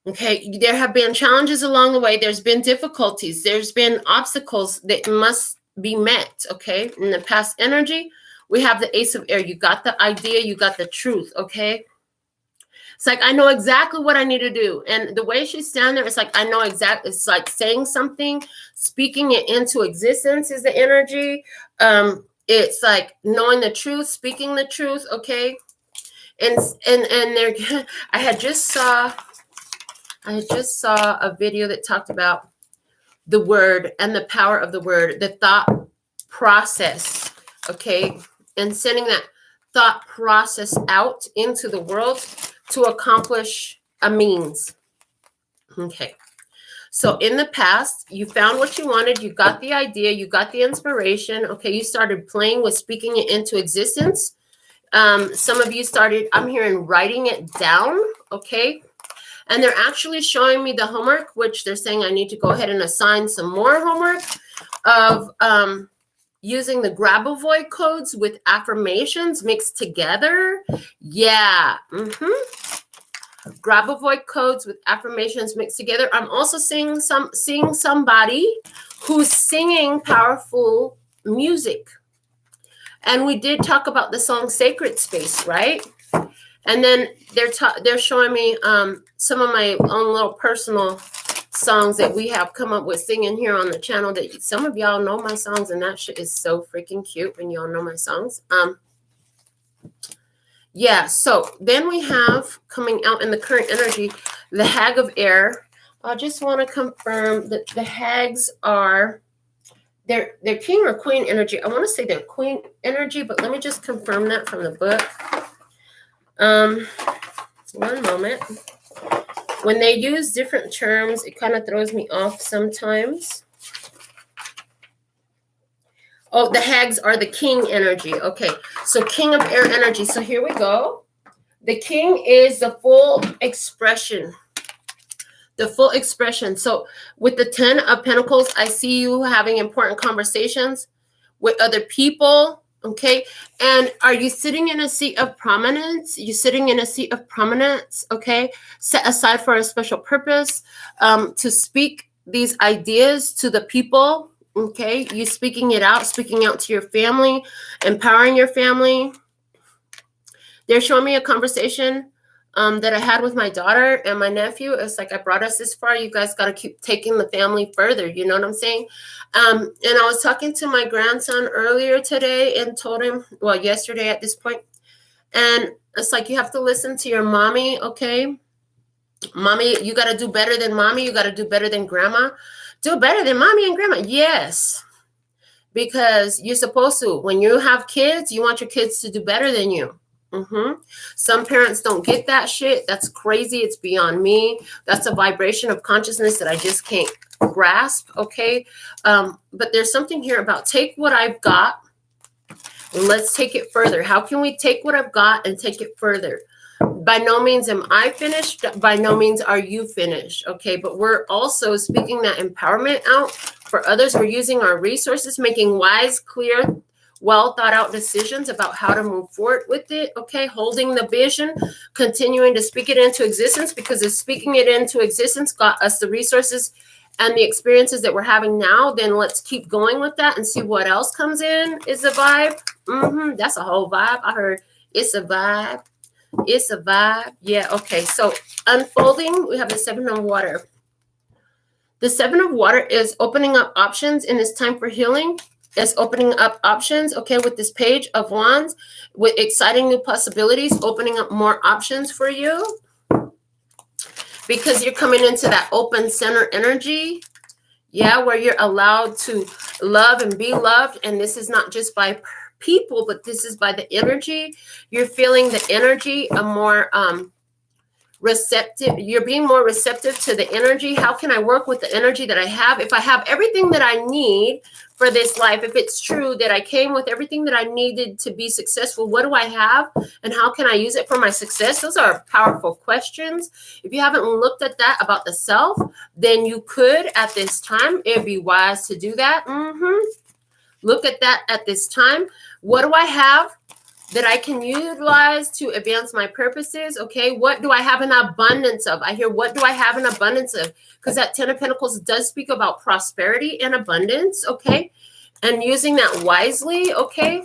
Okay, there have been challenges along the way. There's been difficulties. There's been obstacles that must be met, okay? In the past energy, we have the Ace of Air. You got the idea, you got the truth, okay? It's like, I know exactly what I need to do. And the way she's standing there, it's like, I know exactly. It's like saying something, speaking it into existence is the energy. It's like knowing the truth, speaking the truth, okay? And there, I just saw a video that talked about the word and the power of the word, the thought process, okay? And sending that thought process out into the world to accomplish a means. Okay. So in the past, you found what you wanted. You got the idea. You got the inspiration. Okay. You started playing with speaking it into existence. Some of you started, I'm hearing, writing it down. Okay. And they're actually showing me the homework, which they're saying I need to go ahead and assign some more homework of using the Grabavoid codes with affirmations mixed together. Yeah. Grabavoid codes with affirmations mixed together. I'm also seeing somebody who's singing powerful music. And we did talk about the song Sacred Space, right? And then they're showing me some of my own little personal songs that we have come up with singing here on the channel that some of y'all know my songs, and that shit is so freaking cute when y'all know my songs. Yeah, so then we have coming out in the current energy, the Hag of Air. I just want to confirm that the Hags are they're king or queen energy. I want to say they're queen energy, but let me just confirm that from the book. One moment. When they use different terms, it kind of throws me off sometimes. Oh, the Hags are the king energy. Okay, so king of air energy. So here we go. The king is the full expression. The full expression. So with the 10 of Pentacles, I see you having important conversations with other people. Okay. And are you sitting in a seat of prominence? You're sitting in a seat of prominence. Okay. Set aside for a special purpose, to speak these ideas to the people. Okay. You speaking out to your family, empowering your family. They're showing me a conversation that I had with my daughter and my nephew. It's like, I brought us this far. You guys got to keep taking the family further. You know what I'm saying? And I was talking to my grandson earlier today and told him, well, yesterday at this point, and it's like, you have to listen to your mommy. Okay. Mommy, you got to do better than mommy. You got to do better than grandma. Do better than mommy and grandma. Yes. Because you're supposed to. When you have kids, you want your kids to do better than you. Some parents don't get that shit. That's crazy. It's beyond me. That's a vibration of consciousness that I just can't grasp. Okay. But there's something here about take what I've got and let's take it further. How can we take what I've got and take it further? By no means am I finished. By no means are you finished. Okay. But we're also speaking that empowerment out for others. We're using our resources, making wise, clear, well thought out decisions about how to move forward with it. Okay. Holding the vision, continuing to speak it into existence, because if speaking it into existence got us the resources and the experiences that we're having now, then let's keep going with that and see what else comes in. Is a vibe. That's a whole vibe. I heard it's a vibe. It's a vibe. Yeah. Okay. So unfolding, we have the 7 of water. The 7 of water is opening up options in this time for healing. It's opening up options, okay, with this Page of Wands, with exciting new possibilities, opening up more options for you, because you're coming into that open center energy, yeah, where you're allowed to love and be loved. And this is not just by people, but this is by the energy. You're feeling the energy, a more receptive. You're being more receptive to the energy. How can I work with the energy that I have? If I have everything that I need for this life, if it's true that I came with everything that I needed to be successful, what do I have and how can I use it for my success? Those are powerful questions. If you haven't looked at that about the self, then you could at this time. It'd be wise to do that. Look at that at this time. What do I have that I can utilize to advance my purposes? Okay, what do I have an abundance of? I hear, what do I have an abundance of? Because that 10 of Pentacles does speak about prosperity and abundance, okay? And using that wisely, okay?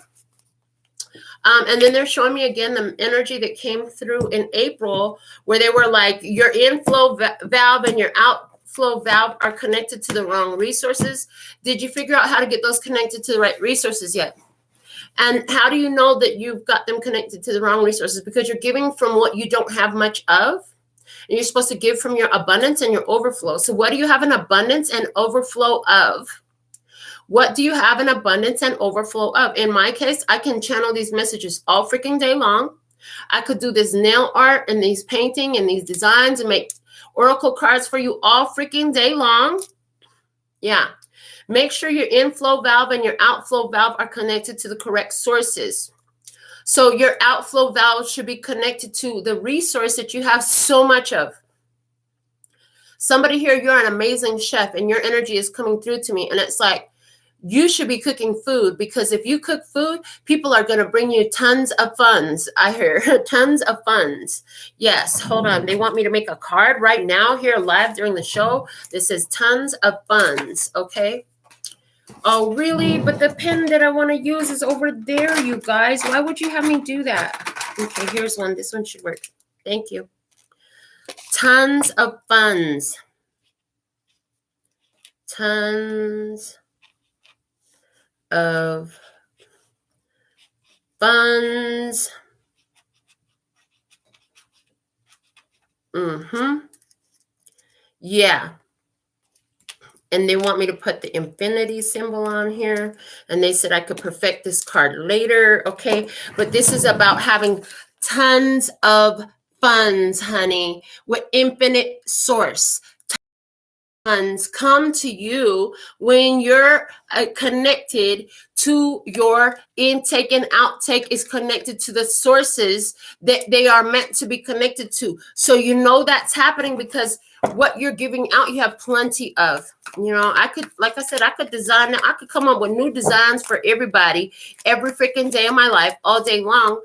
And then they're showing me again the energy that came through in April, where they were like, your inflow valve and your outflow valve are connected to the wrong resources. Did you figure out how to get those connected to the right resources yet? And how do you know that you've got them connected to the wrong resources? Because you're giving from what you don't have much of. And you're supposed to give from your abundance and your overflow. So what do you have an abundance and overflow of? What do you have an abundance and overflow of? In my case, I can channel these messages all freaking day long. I could do this nail art and these painting and these designs and make oracle cards for you all freaking day long. Yeah. Make sure your inflow valve and your outflow valve are connected to the correct sources. So your outflow valve should be connected to the resource that you have so much of. Somebody here, you're an amazing chef and your energy is coming through to me. And it's like, you should be cooking food, because if you cook food, people are going to bring you tons of funds. I hear tons of funds. Yes, hold on. They want me to make a card right now here live during the show. This says tons of funds. Okay. Oh, really? But the pen that I want to use is over there, you guys. Why would you have me do that? Okay, here's one. This one should work. Thank you. Tons of funds. tons of funds. Yeah. And they want me to put the infinity symbol on here. And they said I could perfect this card later. Okay. But this is about having tons of funds, honey, with infinite source. Funds come to you when you're connected to your intake and outtake is connected to the sources that they are meant to be connected to. So you know that's happening because what you're giving out, you have plenty of. You know, I could, like I said, I could design, I could come up with new designs for everybody every freaking day of my life, all day long.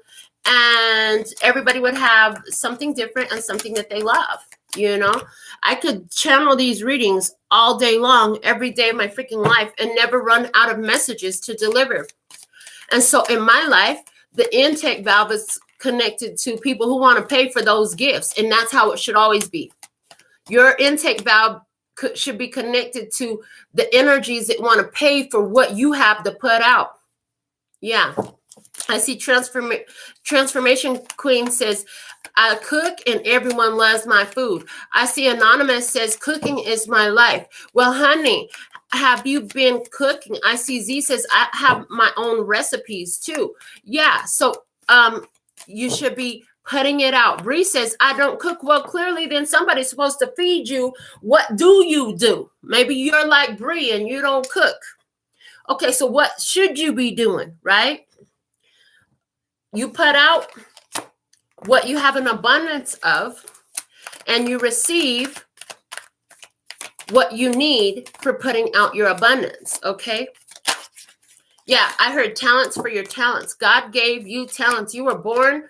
And everybody would have something different and something that they love. You know, I could channel these readings all day long, every day of my freaking life and never run out of messages to deliver. And so in my life, the intake valve is connected to people who want to pay for those gifts. And that's how it should always be. Your intake valve should be connected to the energies that want to pay for what you have to put out. Yeah. I see Transformation Queen says, I cook and everyone loves my food. I see Anonymous says, cooking is my life. Well, honey, have you been cooking? I see Z says, I have my own recipes too. Yeah, so you should be putting it out. Bree says, I don't cook. Well, clearly then somebody's supposed to feed you. What do you do? Maybe you're like Bree and you don't cook. Okay, so what should you be doing, right? You put out what you have an abundance of, and you receive what you need for putting out your abundance, okay? Yeah, I heard talents for your talents. God gave you talents. You were born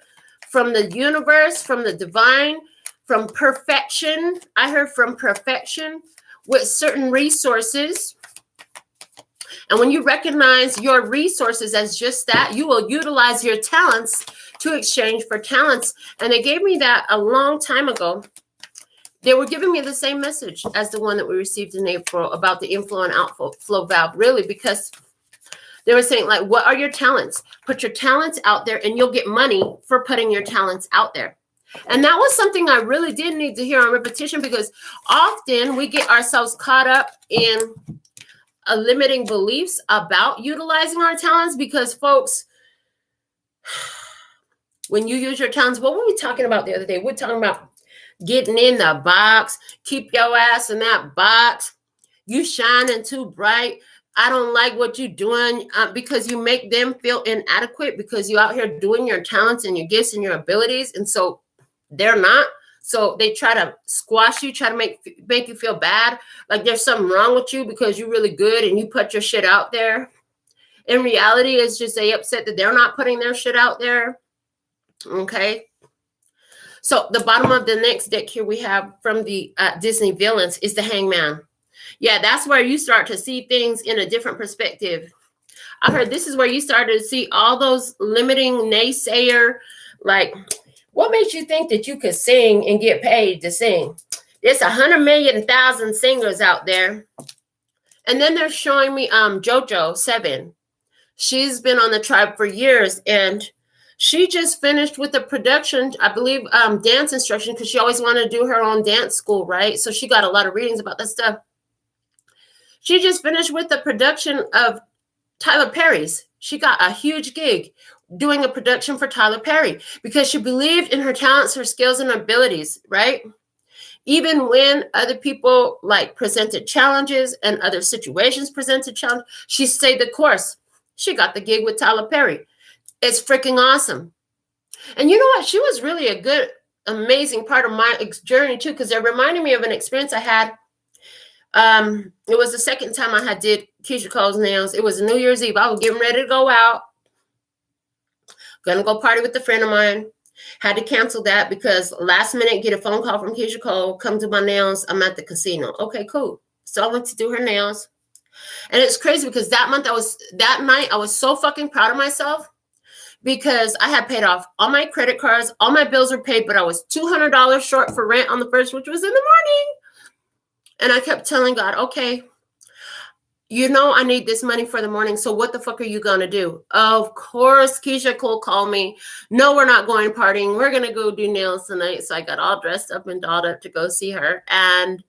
from the universe, from the divine, from perfection. I heard from perfection with certain resources. And when you recognize your resources as just that, you will utilize your talents to exchange for talents. And they gave me that a long time ago. They were giving me the same message as the one that we received in April about the inflow and outflow valve, really, because they were saying, like, what are your talents? Put your talents out there and you'll get money for putting your talents out there. And that was something I really did need to hear on repetition, because often we get ourselves caught up in limiting beliefs about utilizing our talents, because folks, when you use your talents, what were we talking about the other day? We're talking about getting in the box. Keep your ass in that box. You shining too bright. I don't like what you're doing, because you make them feel inadequate because you're out here doing your talents and your gifts and your abilities. And so they're not. So they try to squash you, try to make you feel bad, like there's something wrong with you because you're really good and you put your shit out there. In reality, it's just they upset that they're not putting their shit out there. Okay. So the bottom of the next deck here we have from the Disney villains is the Hangman. Yeah, that's where you start to see things in a different perspective. I heard this is where you started to see all those limiting naysayer, like, what makes you think that you could sing and get paid to sing? There's 100,000,000 singers out there. And then they're showing me JoJo 7. She's been on the tribe for years, and she just finished with the production, I believe, dance instruction, because she always wanted to do her own dance school, right? So she got a lot of readings about that stuff. She just finished with the production of Tyler Perry's. She got a huge gig doing a production for Tyler Perry because she believed in her talents, her skills, and abilities, right? Even when other people like presented challenges and other situations presented challenges, she stayed the course. She got the gig with Tyler Perry. It's freaking awesome. And you know what? She was really a good, amazing part of my journey too, because it reminded me of an experience I had. It was the second time I did Keisha Cole's nails. It was New Year's Eve. I was getting ready to go out. Gonna go party with a friend of mine. Had to cancel that because last minute get a phone call from Keisha Cole. Come to my nails. I'm at the casino. Okay, cool. So I went to do her nails. And it's crazy because that night I was so fucking proud of myself because I had paid off all my credit cards. All my bills were paid, but I was $200 short for rent on the first, which was in the morning. And I kept telling God, okay, you know, I need this money for the morning. So what the fuck are you going to do? Of course, Keisha Cole called me. No, we're not going partying. We're going to go do nails tonight. So I got all dressed up and dolled up to go see her. And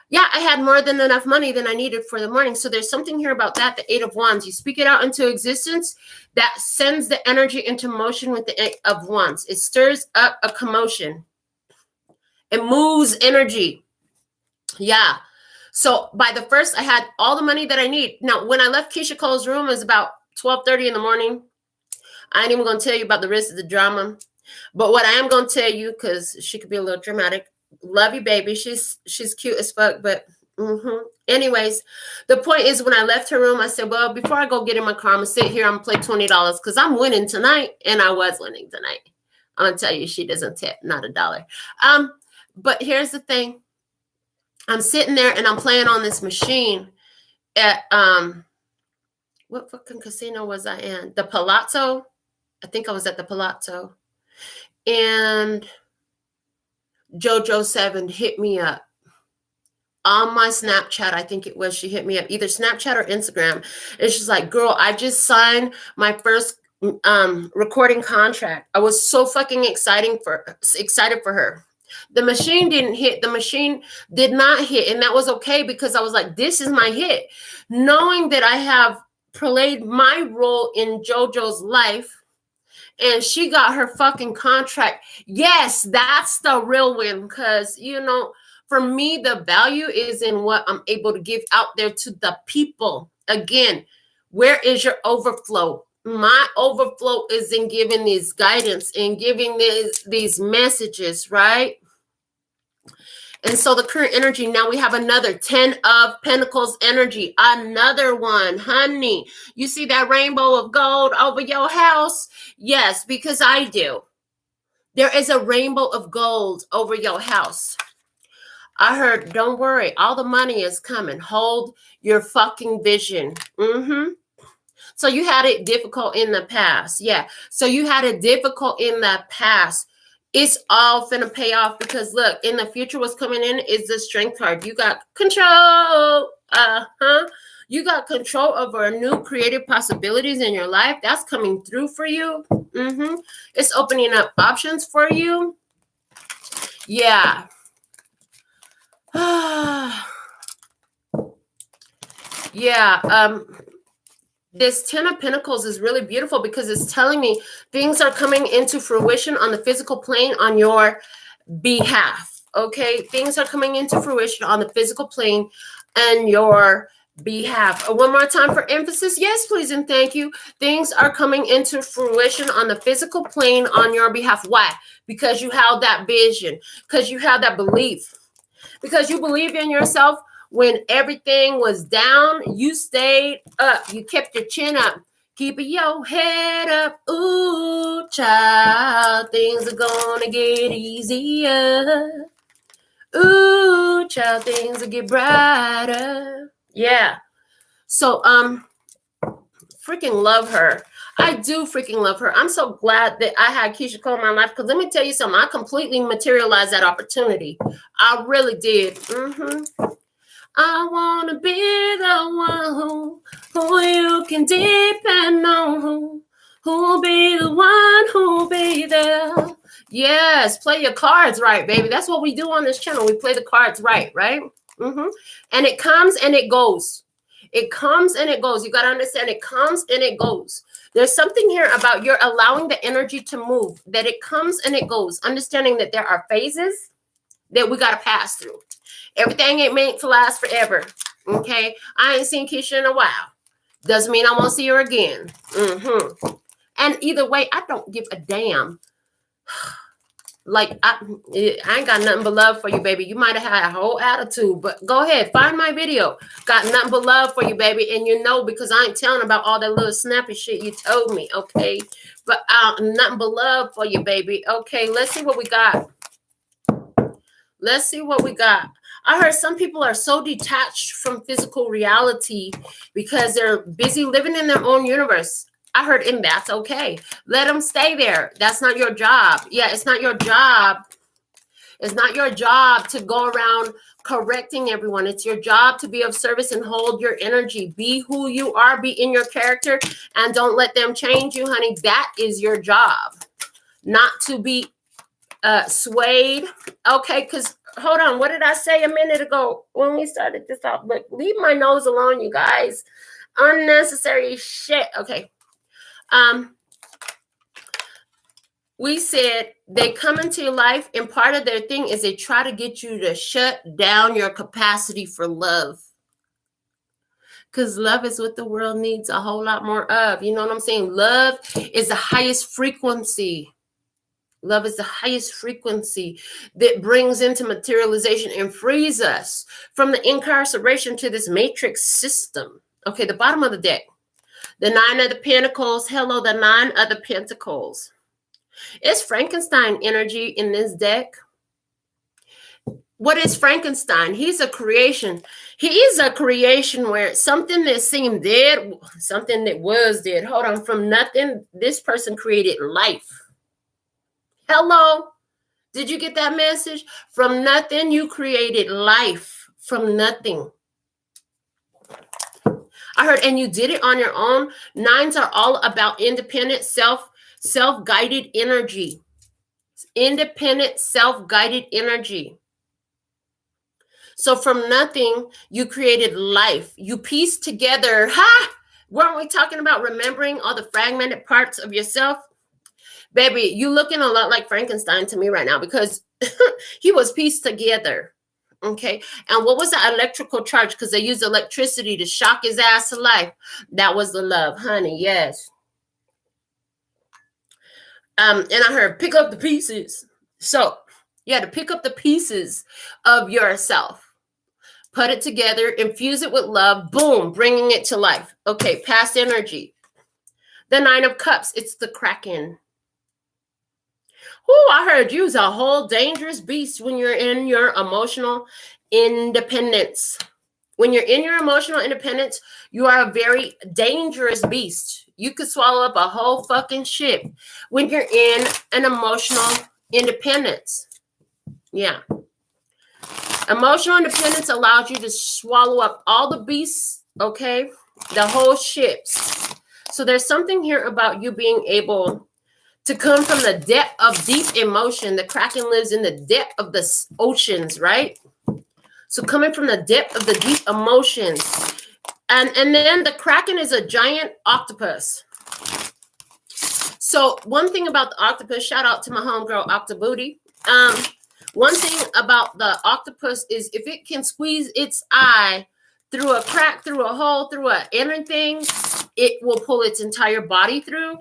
yeah, I had more than enough money than I needed for the morning. So there's something here about that. The 8 of Wands, you speak it out into existence. That sends the energy into motion with the 8 of Wands. It stirs up a commotion. It moves energy. Yeah. So by the 1st, I had all the money that I need. Now, when I left Keisha Cole's room, it was about 12:30 in the morning. I ain't even going to tell you about the rest of the drama. But what I am going to tell you, because she could be a little dramatic. Love you, baby. She's cute as fuck, but anyways, the point is when I left her room, I said, well, before I go get in my car, I'm going to sit here. I'm going to play $20 because I'm winning tonight. And I was winning tonight. I'm going to tell you, she doesn't tip, not $1. But here's the thing. I'm sitting there and I'm playing on this machine at, what fucking casino was I in? The Palazzo. I think I was at the Palazzo. And JoJo7 hit me up on my Snapchat. I think it was, she hit me up, either Snapchat or Instagram. And she's like, girl, I just signed my first recording contract. I was so fucking excited for her. The machine didn't hit. The machine did not hit. And that was okay because I was like, this is my hit. Knowing that I have played my role in JoJo's life and she got her fucking contract. Yes, that's the real win. Because, you know, for me, the value is in what I'm able to give out there to the people. Again, where is your overflow? My overflow is in giving these guidance and giving these messages, right? And so the current energy, now we have another 10 of Pentacles energy, another one, honey. You see that rainbow of gold over your house? Yes, because I do. There is a rainbow of gold over your house. I heard, don't worry, all the money is coming. Hold your fucking vision. So you had it difficult in the past. Yeah. So you had it difficult in the past. It's all finna pay off because look, in the future, what's coming in is the Strength card. You got control. You got control over new creative possibilities in your life. That's coming through for you. It's opening up options for you. Yeah. Yeah. This 10 of Pentacles is really beautiful because it's telling me things are coming into fruition on the physical plane on your behalf. Okay, things are coming into fruition on the physical plane on your behalf. One more time for emphasis. Yes, please and thank you. Things are coming into fruition on the physical plane on your behalf. Why? Because you have that vision, because you have that belief, because you believe in yourself. When everything was down, you stayed up. You kept your chin up. Keep your head up. Ooh, child, things are gonna get easier. Ooh, child, things will get brighter. Yeah. So, freaking love her. I do freaking love her. I'm so glad that I had Keisha Cole in my life because let me tell you something. I completely materialized that opportunity. I really did. I want to be the one who you can depend on, who'll be the one who'll be there. Yes, play your cards right, baby. That's what we do on this channel. We play the cards right? And it comes and it goes. It comes and it goes. You got to understand it comes and it goes. There's something here about you're allowing the energy to move, that it comes and it goes, understanding that there are phases that we got to pass through. Everything ain't meant to last forever. Okay. I ain't seen Keisha in a while. Doesn't mean I won't see her again. And either way, I don't give a damn. Like, I ain't got nothing but love for you, baby. You might have had a whole attitude, but go ahead. Find my video. Got nothing but love for you, baby. And you know, because I ain't telling about all that little snappy shit you told me. Okay. But nothing but love for you, baby. Okay. Let's see what we got. Let's see what we got. I heard some people are so detached from physical reality because they're busy living in their own universe. I heard, and that's okay. Let them stay there. That's not your job. Yeah, it's not your job It's not your job to go around correcting everyone. It's your job to be of service and hold your energy. Be who you are, be in your character, and don't let them change you, honey. That is your job. Not to be swayed. Okay, because hold on, what did I say a minute ago when we started this off? Look, leave my nose alone, you guys. Unnecessary shit. Okay. We said they come into your life, and part of their thing is they try to get you to shut down your capacity for love. Because love is what the world needs a whole lot more of. You know what I'm saying? Love is the highest frequency. Love is the highest frequency that brings into materialization and frees us from the incarceration to this matrix system. Okay, the bottom of the deck. The 9 of the Pentacles. Hello, the 9 of the Pentacles. It's Frankenstein energy in this deck. What is Frankenstein? He's a creation. He is a creation where something that seemed dead, something that was dead. Hold on, from nothing, this person created life. Hello? Did you get that message? From nothing, you created life. From nothing. I heard, and you did it on your own. 9s are all about independent, self-guided energy. Independent, self-guided energy. So from nothing, you created life. You pieced together. Weren't we talking about remembering all the fragmented parts of yourself? Baby, you looking a lot like Frankenstein to me right now because he was pieced together. Okay. And what was the electrical charge? Because they used electricity to shock his ass to life. That was the love, honey. Yes. And I heard pick up the pieces. So you had to pick up the pieces of yourself. Put it together, infuse it with love, boom, bringing it to life. Okay, past energy. The 9 of Cups, it's the Kraken. Oh, I heard you's a whole dangerous beast when you're in your emotional independence. When you're in your emotional independence, you are a very dangerous beast. You could swallow up a whole fucking ship when you're in an emotional independence. Yeah. Emotional independence allows you to swallow up all the beasts, okay? The whole ships. So there's something here about you being able to come from the depth of deep emotion. The Kraken lives in the depth of the oceans, right? So coming from the depth of the deep emotions. And then the Kraken is a giant octopus. So one thing about the octopus, shout out to my homegirl Octobooty. One thing about the octopus is if it can squeeze its eye through a crack, through a hole, through anything, it will pull its entire body through.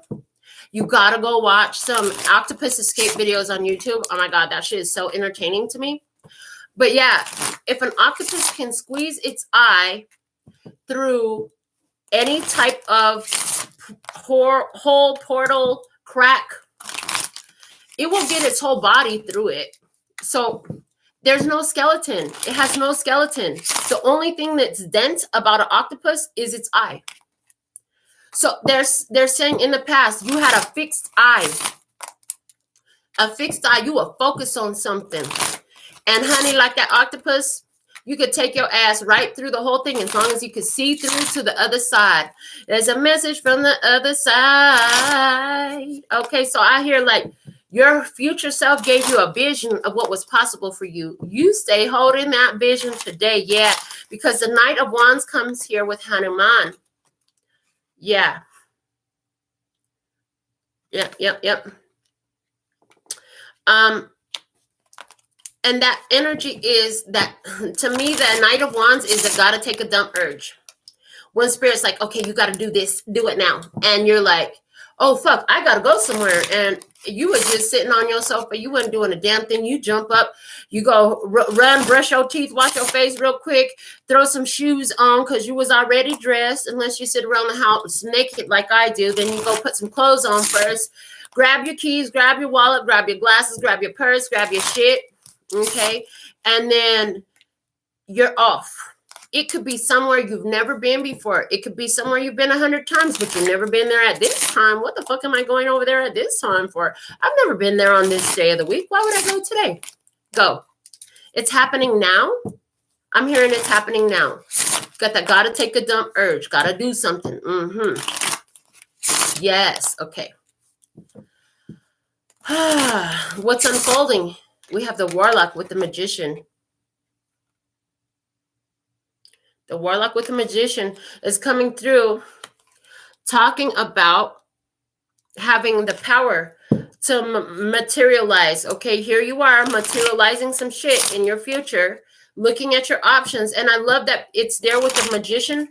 You gotta go watch some octopus escape videos on YouTube. Oh my God, that shit is so entertaining to me. But yeah, if an octopus can squeeze its eye through any type of hole, portal, crack, it will get its whole body through it. So there's no skeleton. It has no skeleton. The only thing that's dense about an octopus is its eye. So they're saying in the past, you had a fixed eye. A fixed eye, you will focus on something. And honey, like that octopus, you could take your ass right through the whole thing as long as you could see through to the other side. There's a message from the other side. Okay, so I hear like your future self gave you a vision of what was possible for you. You stay holding that vision today. Yeah, because the Knight of Wands comes here with Hanuman. Yeah. Yep. And that energy is that, to me, the Knight of Wands is a gotta take a dump urge. When Spirit's like, okay, you gotta do this, do it now. And you're like, oh, fuck, I gotta go somewhere. And you were just sitting on your sofa. You weren't doing a damn thing. You jump up, you go run, brush your teeth, wash your face real quick, throw some shoes on because you was already dressed. Unless you sit around the house naked like I do, then you go put some clothes on first. Grab your keys, grab your wallet, grab your glasses, grab your purse, grab your shit. Okay. And then you're off. It could be somewhere you've never been before. It could be somewhere you've been 100 times, but you've never been there at this time. What the fuck am I going over there at this time for? I've never been there on this day of the week. Why would I go today? Go. It's happening now. I'm hearing it's happening now. Got that gotta take a dump urge. Gotta do something. Yes. Okay. What's unfolding? We have the Warlock with the Magician. The Warlock with the Magician is coming through, talking about having the power to materialize. Okay, here you are materializing some shit in your future, looking at your options. And I love that it's there with the Magician.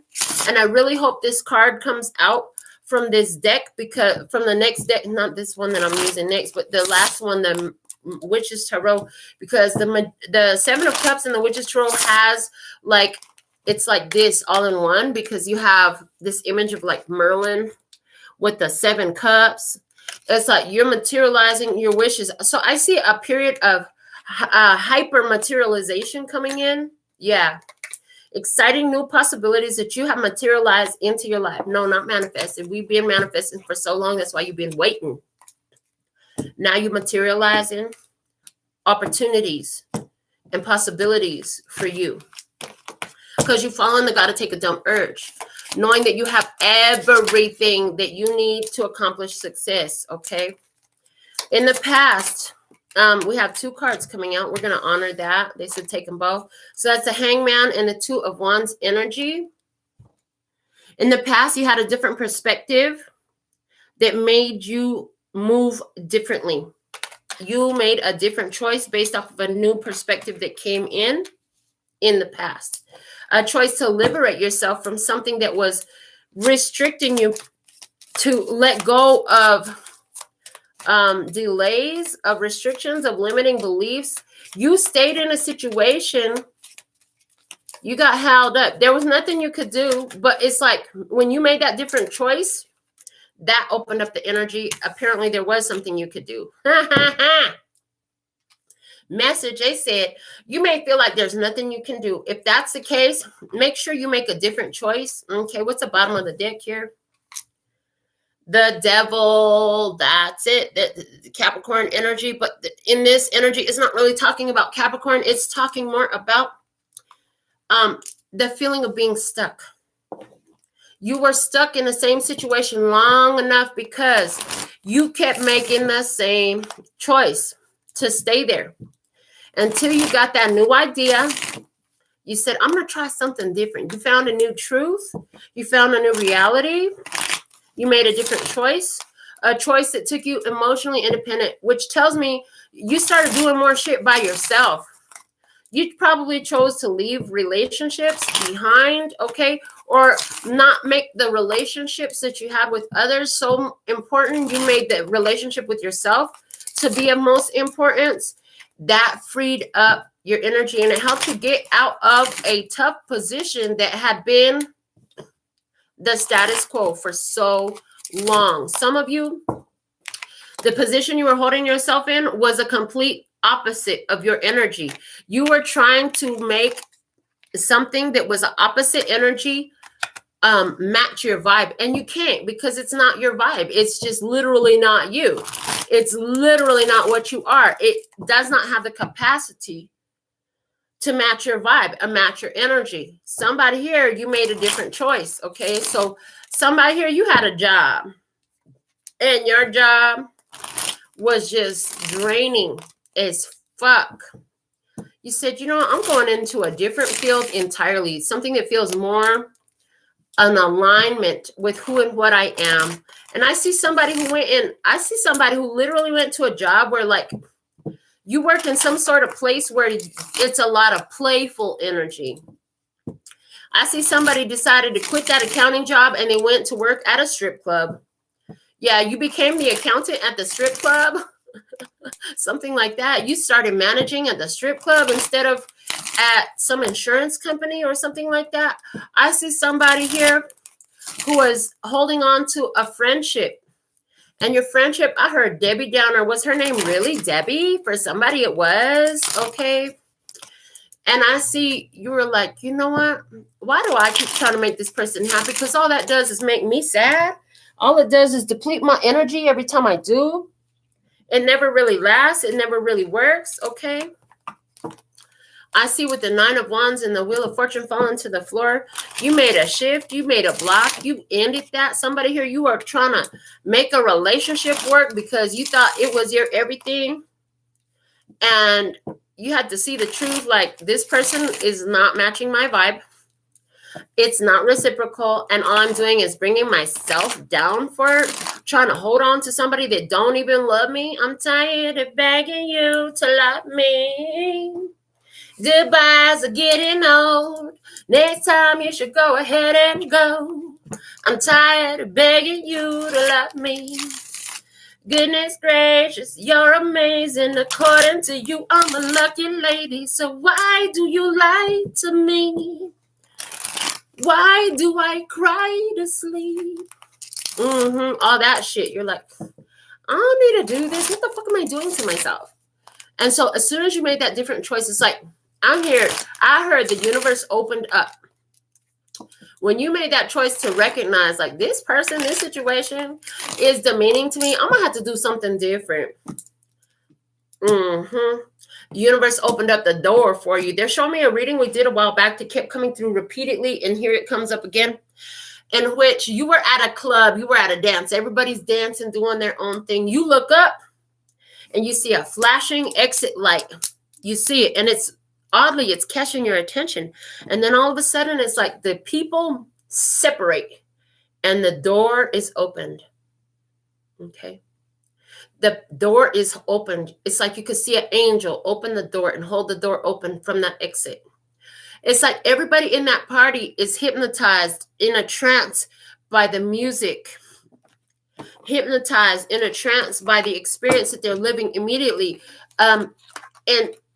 And I really hope this card comes out from this deck, because from the next deck, not this one that I'm using next, but the last one, the Witch's Tarot, because the Seven of Cups and the Witch's Tarot has like, it's like this all in one, because you have this image of like Merlin with the 7 cups. It's like you're materializing your wishes. So I see a period of hyper materialization coming in. Yeah. Exciting new possibilities that you have materialized into your life. No, not manifested. We've been manifesting for so long. That's why you've been waiting. Now you're materializing opportunities and possibilities for you, because you fall in the gotta take a dump urge, knowing that you have everything that you need to accomplish success. Okay. In the past, we have 2 cards coming out. We're going to honor that. They said take them both. So that's the Hangman and the 2 of Wands energy. In the past, you had a different perspective that made you move differently. You made a different choice based off of a new perspective that came in the past. A choice to liberate yourself from something that was restricting you, to let go of delays, of restrictions, of limiting beliefs. You stayed in a situation, you got held up. There was nothing you could do, but it's like when you made that different choice, that opened up the energy. Apparently there was something you could do. Message, they said, you may feel like there's nothing you can do. If that's the case, make sure you make a different choice. Okay, what's the bottom of the deck here? The Devil, that's it. The Capricorn energy. But in this energy, it's not really talking about Capricorn. It's talking more about the feeling of being stuck. You were stuck in the same situation long enough because you kept making the same choice to stay there until you got that new idea. You said, I'm going to try something different. You found a new truth. You found a new reality. You made a different choice, a choice that took you emotionally independent, which tells me you started doing more shit by yourself. You probably chose to leave relationships behind, okay, or not make the relationships that you had with others so important. You made the relationship with yourself to be of most importance. That freed up your energy, and it helped you get out of a tough position that had been the status quo for so long. Some of you, the position you were holding yourself in was a complete opposite of your energy. You were trying to make something that was an opposite energy match your vibe, and you can't, because it's not your vibe. It's just literally not you. It's literally not what you are. It does not have the capacity to match your vibe and match your energy. Somebody here, you made a different choice. Okay, so somebody here, you had a job, and your job was just draining as fuck. You said, you know, I'm going into a different field entirely, something that feels more an alignment with who and what I am. And I see somebody who went in, I see somebody who literally went to a job where, like, you work in some sort of place where it's a lot of playful energy. I see somebody decided to quit that accounting job and they went to work at a strip club. Yeah, you became the accountant at the strip club. Something like that. You started managing at the strip club instead of at some insurance company or something like that. I see somebody here who was holding on to a friendship. And your friendship, I heard Debbie Downer. Was her name really Debbie? For somebody it was. Okay. And I see you were like, you know what? Why do I keep trying to make this person happy? Because all that does is make me sad. All it does is deplete my energy every time I do. It never really lasts. It never really works. Okay. I see with the 9 of Wands and the Wheel of Fortune falling to the floor, you made a shift, you made a block, you ended that. Somebody here, you are trying to make a relationship work because you thought it was your everything. And you had to see the truth, like this person is not matching my vibe. It's not reciprocal. And all I'm doing is bringing myself down for trying to hold on to somebody that don't even love me. I'm tired of begging you to love me. Goodbyes are getting old. Next time you should go ahead and go. I'm tired of begging you to love me. Goodness gracious, you're amazing. According to you, I'm a lucky lady. So why do you lie to me? Why do I cry to sleep? All that shit. You're like, I don't need to do this. What the fuck am I doing to myself? And so as soon as you made that different choice, it's like, I'm here. I heard the universe opened up. When you made that choice to recognize, like, this person, this situation is demeaning to me, I'm going to have to do something different. The universe opened up the door for you. They're showing me a reading we did a while back that kept coming through repeatedly, and here it comes up again, in which you were at a club, you were at a dance. Everybody's dancing, doing their own thing. You look up, and you see a flashing exit light. You see it, and it's oddly, it's catching your attention. And then all of a sudden, it's like the people separate and the door is opened. Okay. The door is opened. It's like you could see an angel open the door and hold the door open from that exit. It's like everybody in that party is hypnotized in a trance by the music, hypnotized in a trance by the experience that they're living immediately. And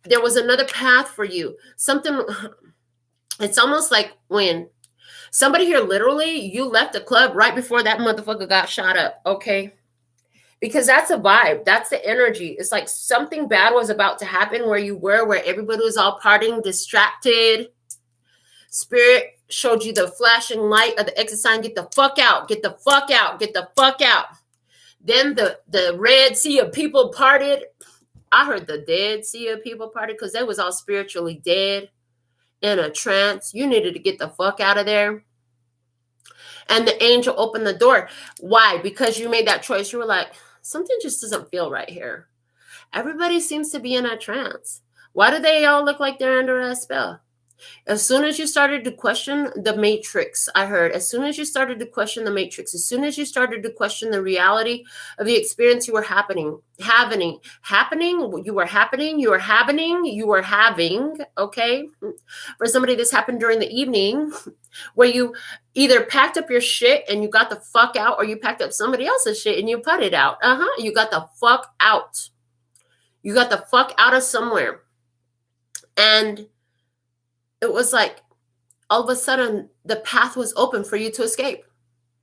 there was another path for you. Something, it's almost like when somebody here, literally, you left the club right before that motherfucker got shot up, okay? Because that's a vibe. That's the energy. It's like something bad was about to happen where you were, where everybody was all partying, distracted. Spirit showed you the flashing light of the exit sign. Get the fuck out. Get the fuck out. Get the fuck out. Then the red sea of people parted. I heard the dead sea of people party because they was all spiritually dead in a trance. You needed to get the fuck out of there. And the angel opened the door. Why? Because you made that choice. You were like, something just doesn't feel right here. Everybody seems to be in a trance. Why do they all look like they're under a spell? As soon as you started to question the matrix, I heard, as soon as you started to question the matrix, as soon as you started to question the reality of the experience you were having, okay? For somebody, this happened during the evening where you either packed up your shit and you got the fuck out, or you packed up somebody else's shit and you put it out. You got the fuck out. You got the fuck out of somewhere. And it was like all of a sudden the path was open for you to escape.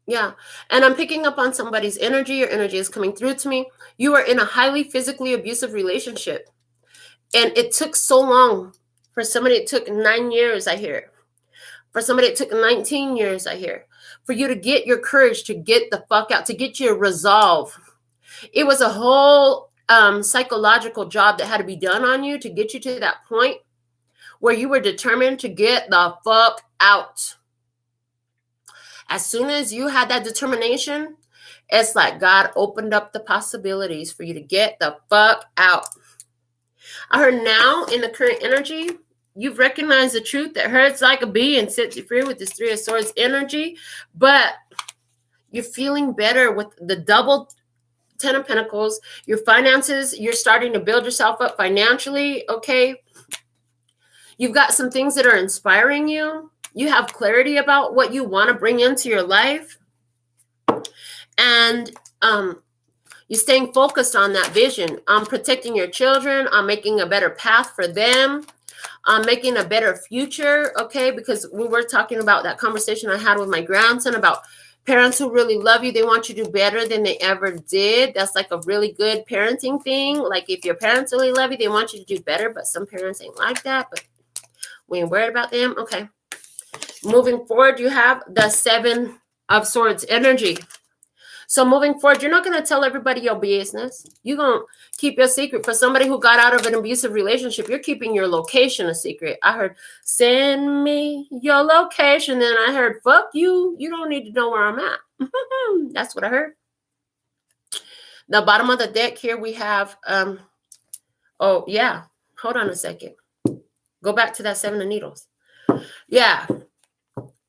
Yeah. And I'm picking up on somebody's energy. Your energy is coming through to me. You are in a highly physically abusive relationship. And it took so long. For somebody, it took 9 years, I hear. For somebody, it took 19 years, I hear. For you to get your courage to get the fuck out, to get your resolve. It was a whole psychological job that had to be done on you to get you to that point where you were determined to get the fuck out. As soon as you had that determination, it's like God opened up the possibilities for you to get the fuck out. I heard now in the current energy, you've recognized the truth that hurts like a bee and sets you free with this 3 of Swords energy, but you're feeling better with the double 10 of Pentacles. Your finances, you're starting to build yourself up financially, okay? You've got some things that are inspiring you. You have clarity about what you want to bring into your life. And you're staying focused on that vision, on protecting your children, on making a better path for them, on making a better future, okay? Because we were talking about that conversation I had with my grandson about parents who really love you. They want you to do better than they ever did. That's like a really good parenting thing. Like if your parents really love you, they want you to do better, but some parents ain't like that. But we ain't worried about them. Okay. Moving forward, you have the 7 of Swords energy. So moving forward, you're not going to tell everybody your business. You're going to keep your secret. For somebody who got out of an abusive relationship, you're keeping your location a secret. I heard, send me your location. Then I heard, fuck you. You don't need to know where I'm at. That's what I heard. The bottom of the deck here, we have, oh, yeah. Hold on a second. Go back to that 7 of Needles. Yeah.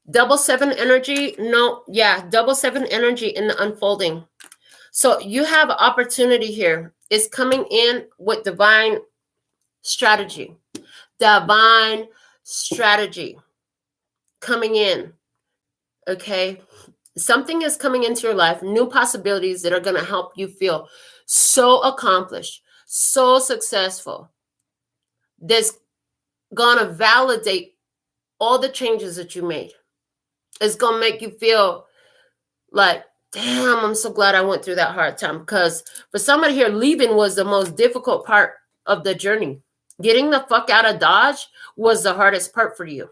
Double 7 energy. No, yeah. Double 7 energy in the unfolding. So you have an opportunity here. It's coming in with divine strategy. Divine strategy coming in. Okay. Something is coming into your life. New possibilities that are going to help you feel so accomplished, so successful. That's going to validate all the changes that you made. It's going to make you feel like, damn, I'm so glad I went through that hard time. Because for somebody here, leaving was the most difficult part of the journey. Getting the fuck out of Dodge was the hardest part for you.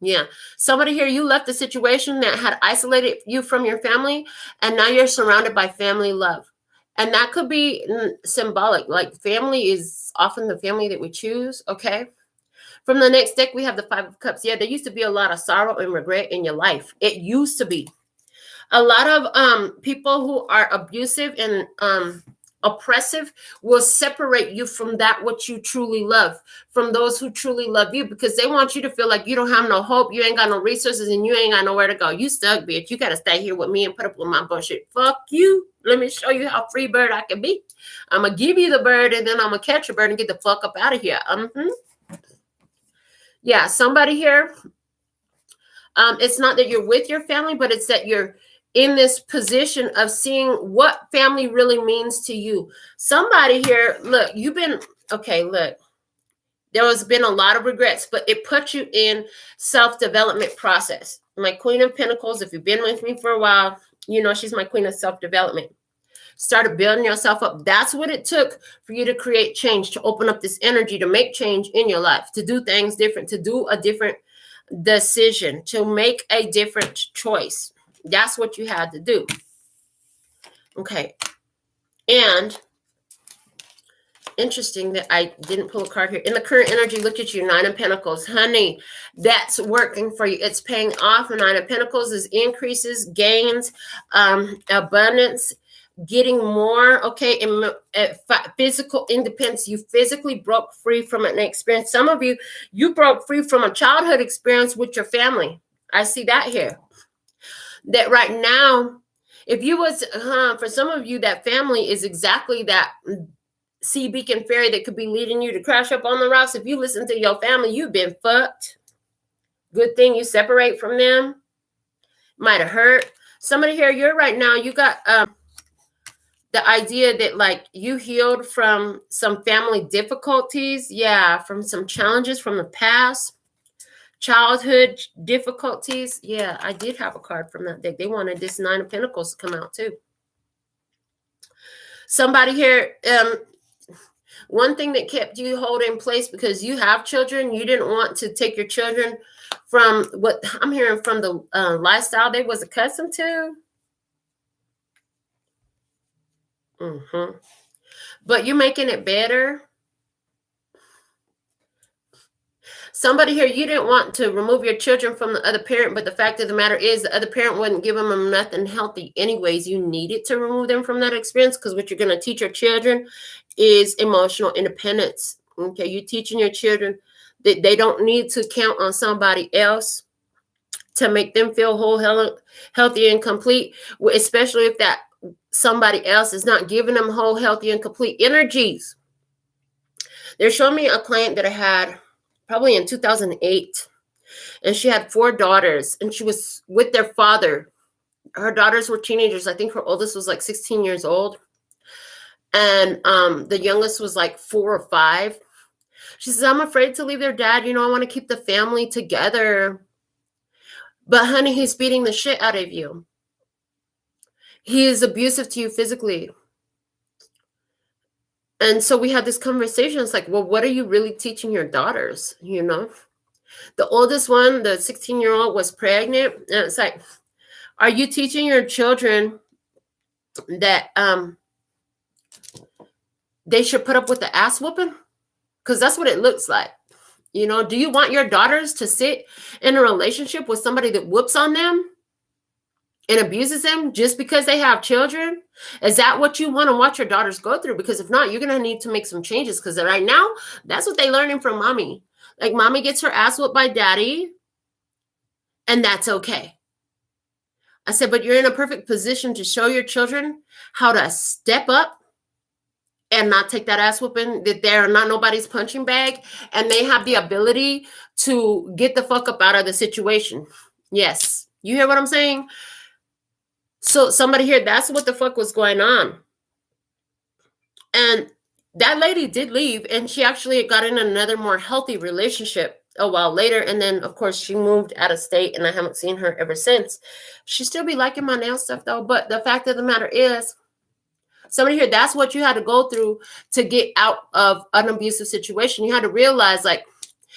Yeah. Somebody here, you left a situation that had isolated you from your family, and now you're surrounded by family love. And that could be symbolic. Like family is often the family that we choose. Okay. From the next deck, we have the 5 of Cups. Yeah, there used to be a lot of sorrow and regret in your life. It used to be. A lot of people who are abusive and oppressive will separate you from that what you truly love, from those who truly love you, because they want you to feel like you don't have no hope, you ain't got no resources, and you ain't got nowhere to go. You stuck, bitch. You got to stay here with me and put up with my bullshit. Fuck you. Let me show you how free bird I can be. I'm going to give you the bird, and then I'm going to catch a bird and get the fuck up out of here. Yeah, somebody here, it's not that you're with your family, but it's that you're in this position of seeing what family really means to you. Somebody here, look, you've been, okay, look, there has been a lot of regrets, but it puts you in self-development process. My Queen of Pentacles, if you've been with me for a while, you know she's my queen of self-development. Started building yourself up. That's what it took for you to create change, to open up this energy, to make change in your life, to do things different, to do a different decision, to make a different choice. That's what you had to do. Okay. And interesting that I didn't pull a card here. In the current energy, look at you, 9 of Pentacles. Honey, that's working for you. It's paying off. The 9 of Pentacles is increases, gains, abundance, getting more, okay, physical independence. You physically broke free from an experience. Some of you, you broke free from a childhood experience with your family. I see that here. That right now, if you was, for some of you, that family is exactly that sea beacon fairy that could be leading you to crash up on the rocks. If you listen to your family, you've been fucked. Good thing you separate from them. Might have hurt. Somebody here, you're right now, you got the idea that like you healed from some family difficulties. Yeah, from some challenges from the past. Childhood difficulties. Yeah, I did have a card from that deck. They wanted this 9 of Pentacles to come out too. Somebody here, one thing that kept you holding place because you have children, you didn't want to take your children from what I'm hearing from the lifestyle they was accustomed to. But you're making it better. Somebody here, you didn't want to remove your children from the other parent, but the fact of the matter is the other parent wouldn't give them nothing healthy anyways. You needed to remove them from that experience because what you're going to teach your children is emotional independence. Okay, you're teaching your children that they don't need to count on somebody else to make them feel whole, healthy, and complete, especially if that somebody else is not giving them whole, healthy, and complete energies. They're showing me a client that I had probably in 2008, and she had 4 daughters, and she was with their father. Her daughters were teenagers. I think her oldest was like 16 years old, and the youngest was like 4 or 5. She says, I'm afraid to leave their dad. You know, I want to keep the family together. But honey, he's beating the shit out of you. He is abusive to you physically. And so we had this conversation. It's like, well, what are you really teaching your daughters? You know, the oldest one, the 16-year-old, was pregnant. And it's like, are you teaching your children that they should put up with the ass whooping? Because that's what it looks like. You know, do you want your daughters to sit in a relationship with somebody that whoops on them and abuses them just because they have children? Is that what you want to watch your daughters go through? Because if not, you're going to need to make some changes, because right now, that's what they're learning from mommy. Like, mommy gets her ass whooped by daddy, and that's okay. I said, but you're in a perfect position to show your children how to step up and not take that ass whooping, that they're not nobody's punching bag, and they have the ability to get the fuck up out of the situation. Yes. You hear what I'm saying? So somebody here, that's what the fuck was going on. And that lady did leave, and she actually got in another more healthy relationship a while later. And then, of course, she moved out of state, and I haven't seen her ever since. She still be liking my nail stuff, though. But the fact of the matter is, somebody here, that's what you had to go through to get out of an abusive situation. You had to realize, like,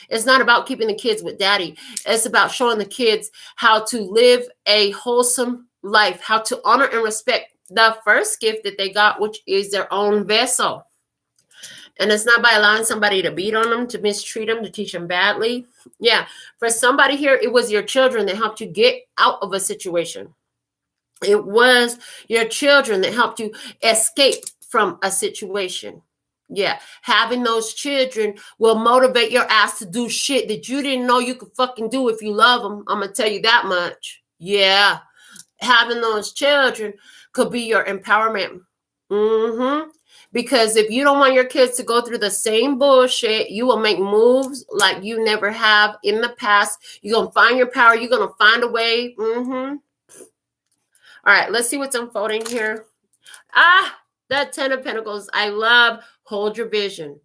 it's not about keeping the kids with daddy. It's about showing the kids how to live a wholesome life, how to honor and respect the first gift that they got, which is their own vessel. And it's not by allowing somebody to beat on them, to mistreat them, to teach them badly. Yeah, for somebody here, it was your children that helped you get out of a situation. It was your children that helped you escape from a situation. Yeah, having those children will motivate your ass to do shit that you didn't know you could fucking do if you love them. I'm going to tell you that much. Yeah, having those children could be your empowerment. Because if you don't want your kids to go through the same bullshit, you will make moves like you never have in the past. You're going to find your power. You're going to find a way. All right, let's see what's unfolding here. That 10 of Pentacles. I love hold your vision,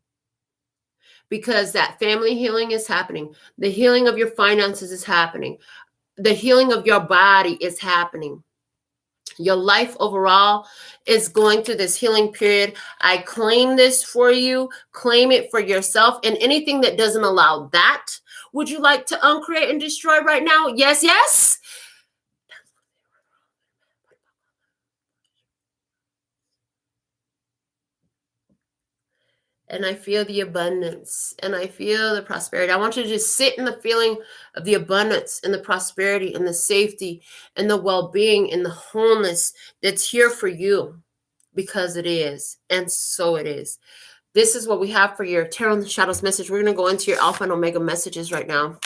because that family healing is happening. The healing of your finances is happening. The healing of your body is happening. Your life overall is going through this healing period. I claim this for you. Claim it for yourself. And anything that doesn't allow that, would you like to uncreate and destroy right now? Yes, yes. And I feel the abundance, and I feel the prosperity. I want you to just sit in the feeling of the abundance and the prosperity and the safety and the well-being and the wholeness that's here for you, because it is. And so it is. This is what we have for your Tarot in the Shadows message. We're going to go into your Alpha and Omega messages right now.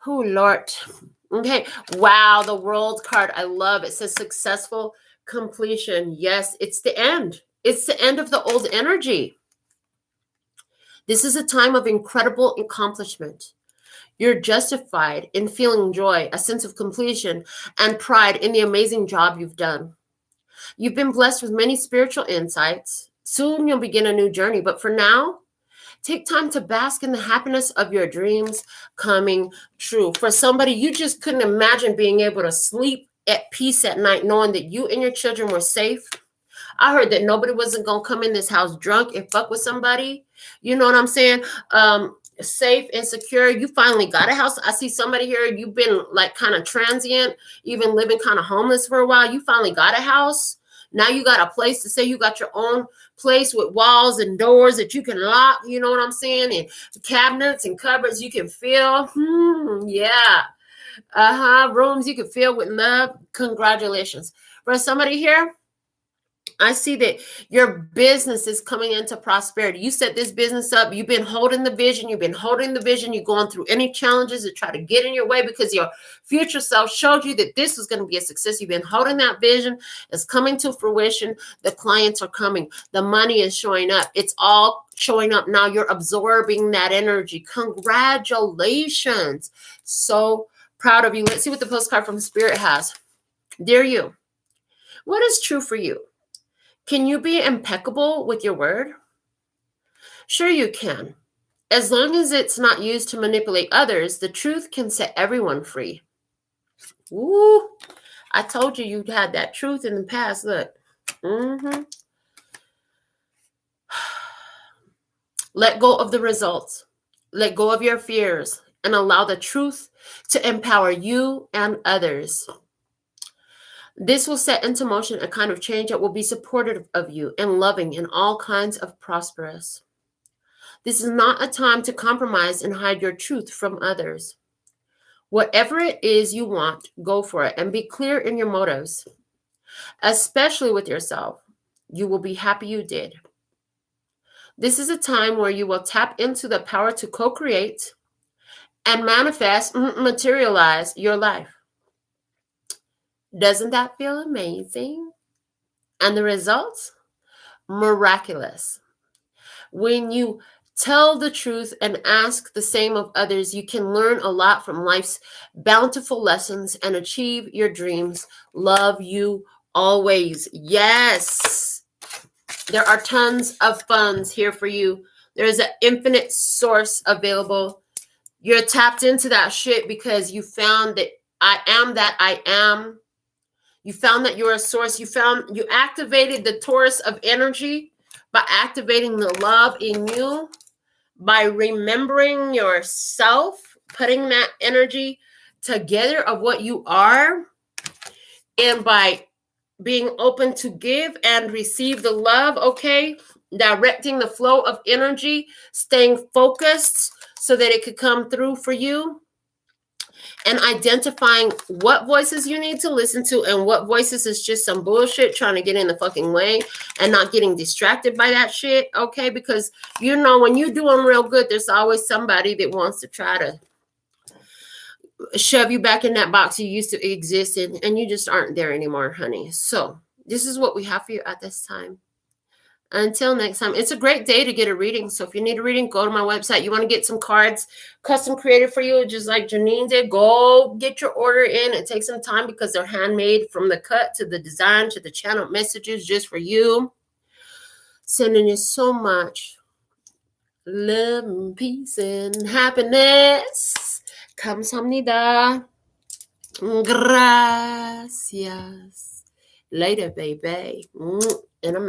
Oh, Lord. Okay. Wow. The World card. I love it. It says successful completion. Yes, it's the end. It's the end of the old energy. This is a time of incredible accomplishment. You're justified in feeling joy, a sense of completion, and pride in the amazing job you've done. You've been blessed with many spiritual insights. Soon you'll begin a new journey, but for now, take time to bask in the happiness of your dreams coming true. For somebody, you just couldn't imagine being able to sleep at peace at night, knowing that you and your children were safe. I heard that nobody wasn't going to come in this house drunk and fuck with somebody. You know what I'm saying? Safe and secure. You finally got a house. I see somebody here. You've been like kind of transient, even living kind of homeless for a while. You finally got a house. Now you got a place to say you got your own place with walls and doors that you can lock. You know what I'm saying? And cabinets and cupboards you can fill. Yeah. Rooms you can fill with love. Congratulations. For somebody here, I see that your business is coming into prosperity. You set this business up. You've been holding the vision. You've been holding the vision. You're going through any challenges that try to get in your way because your future self showed you that this was going to be a success. You've been holding that vision. It's coming to fruition. The clients are coming. The money is showing up. It's all showing up now. You're absorbing that energy. Congratulations. So proud of you. Let's see what the postcard from Spirit has. Dear you, what is true for you? Can you be impeccable with your word? Sure you can. As long as it's not used to manipulate others, the truth can set everyone free. Woo! I told you you'd had that truth in the past. Look. Let go of the results. Let go of your fears and allow the truth to empower you and others. This will set into motion a kind of change that will be supportive of you and loving and all kinds of prosperous. This is not a time to compromise and hide your truth from others. Whatever it is you want, go for it and be clear in your motives, especially with yourself. You will be happy you did. This is a time where you will tap into the power to co-create and manifest, materialize your life. Doesn't that feel amazing? And the results? Miraculous. When you tell the truth and ask the same of others, you can learn a lot from life's bountiful lessons and achieve your dreams. Love you always. Yes. There are tons of funds here for you. There is an infinite source available. You're tapped into that shit because you found that I am that I am. You found that you're a source. You activated the Taurus of energy by activating the love in you, by remembering yourself, putting that energy together of what you are, and by being open to give and receive the love, okay? Directing the flow of energy, staying focused so that it could come through for you, and identifying what voices you need to listen to and what voices is just some bullshit trying to get in the fucking way, and not getting distracted by that shit, okay? Because, you know, when you're doing real good, there's always somebody that wants to try to shove you back in that box you used to exist in, and you just aren't there anymore, honey. So this is what we have for you at this time. Until next time, it's a great day to get a reading. So if you need a reading, go to my website. You want to get some cards custom created for you, just like Janine did, go get your order in. It takes some time because they're handmade, from the cut to the design to the channel messages just for you. Sending you so much love and peace and happiness. Kamsahamnida. Gracias. Later, baby. In a minute.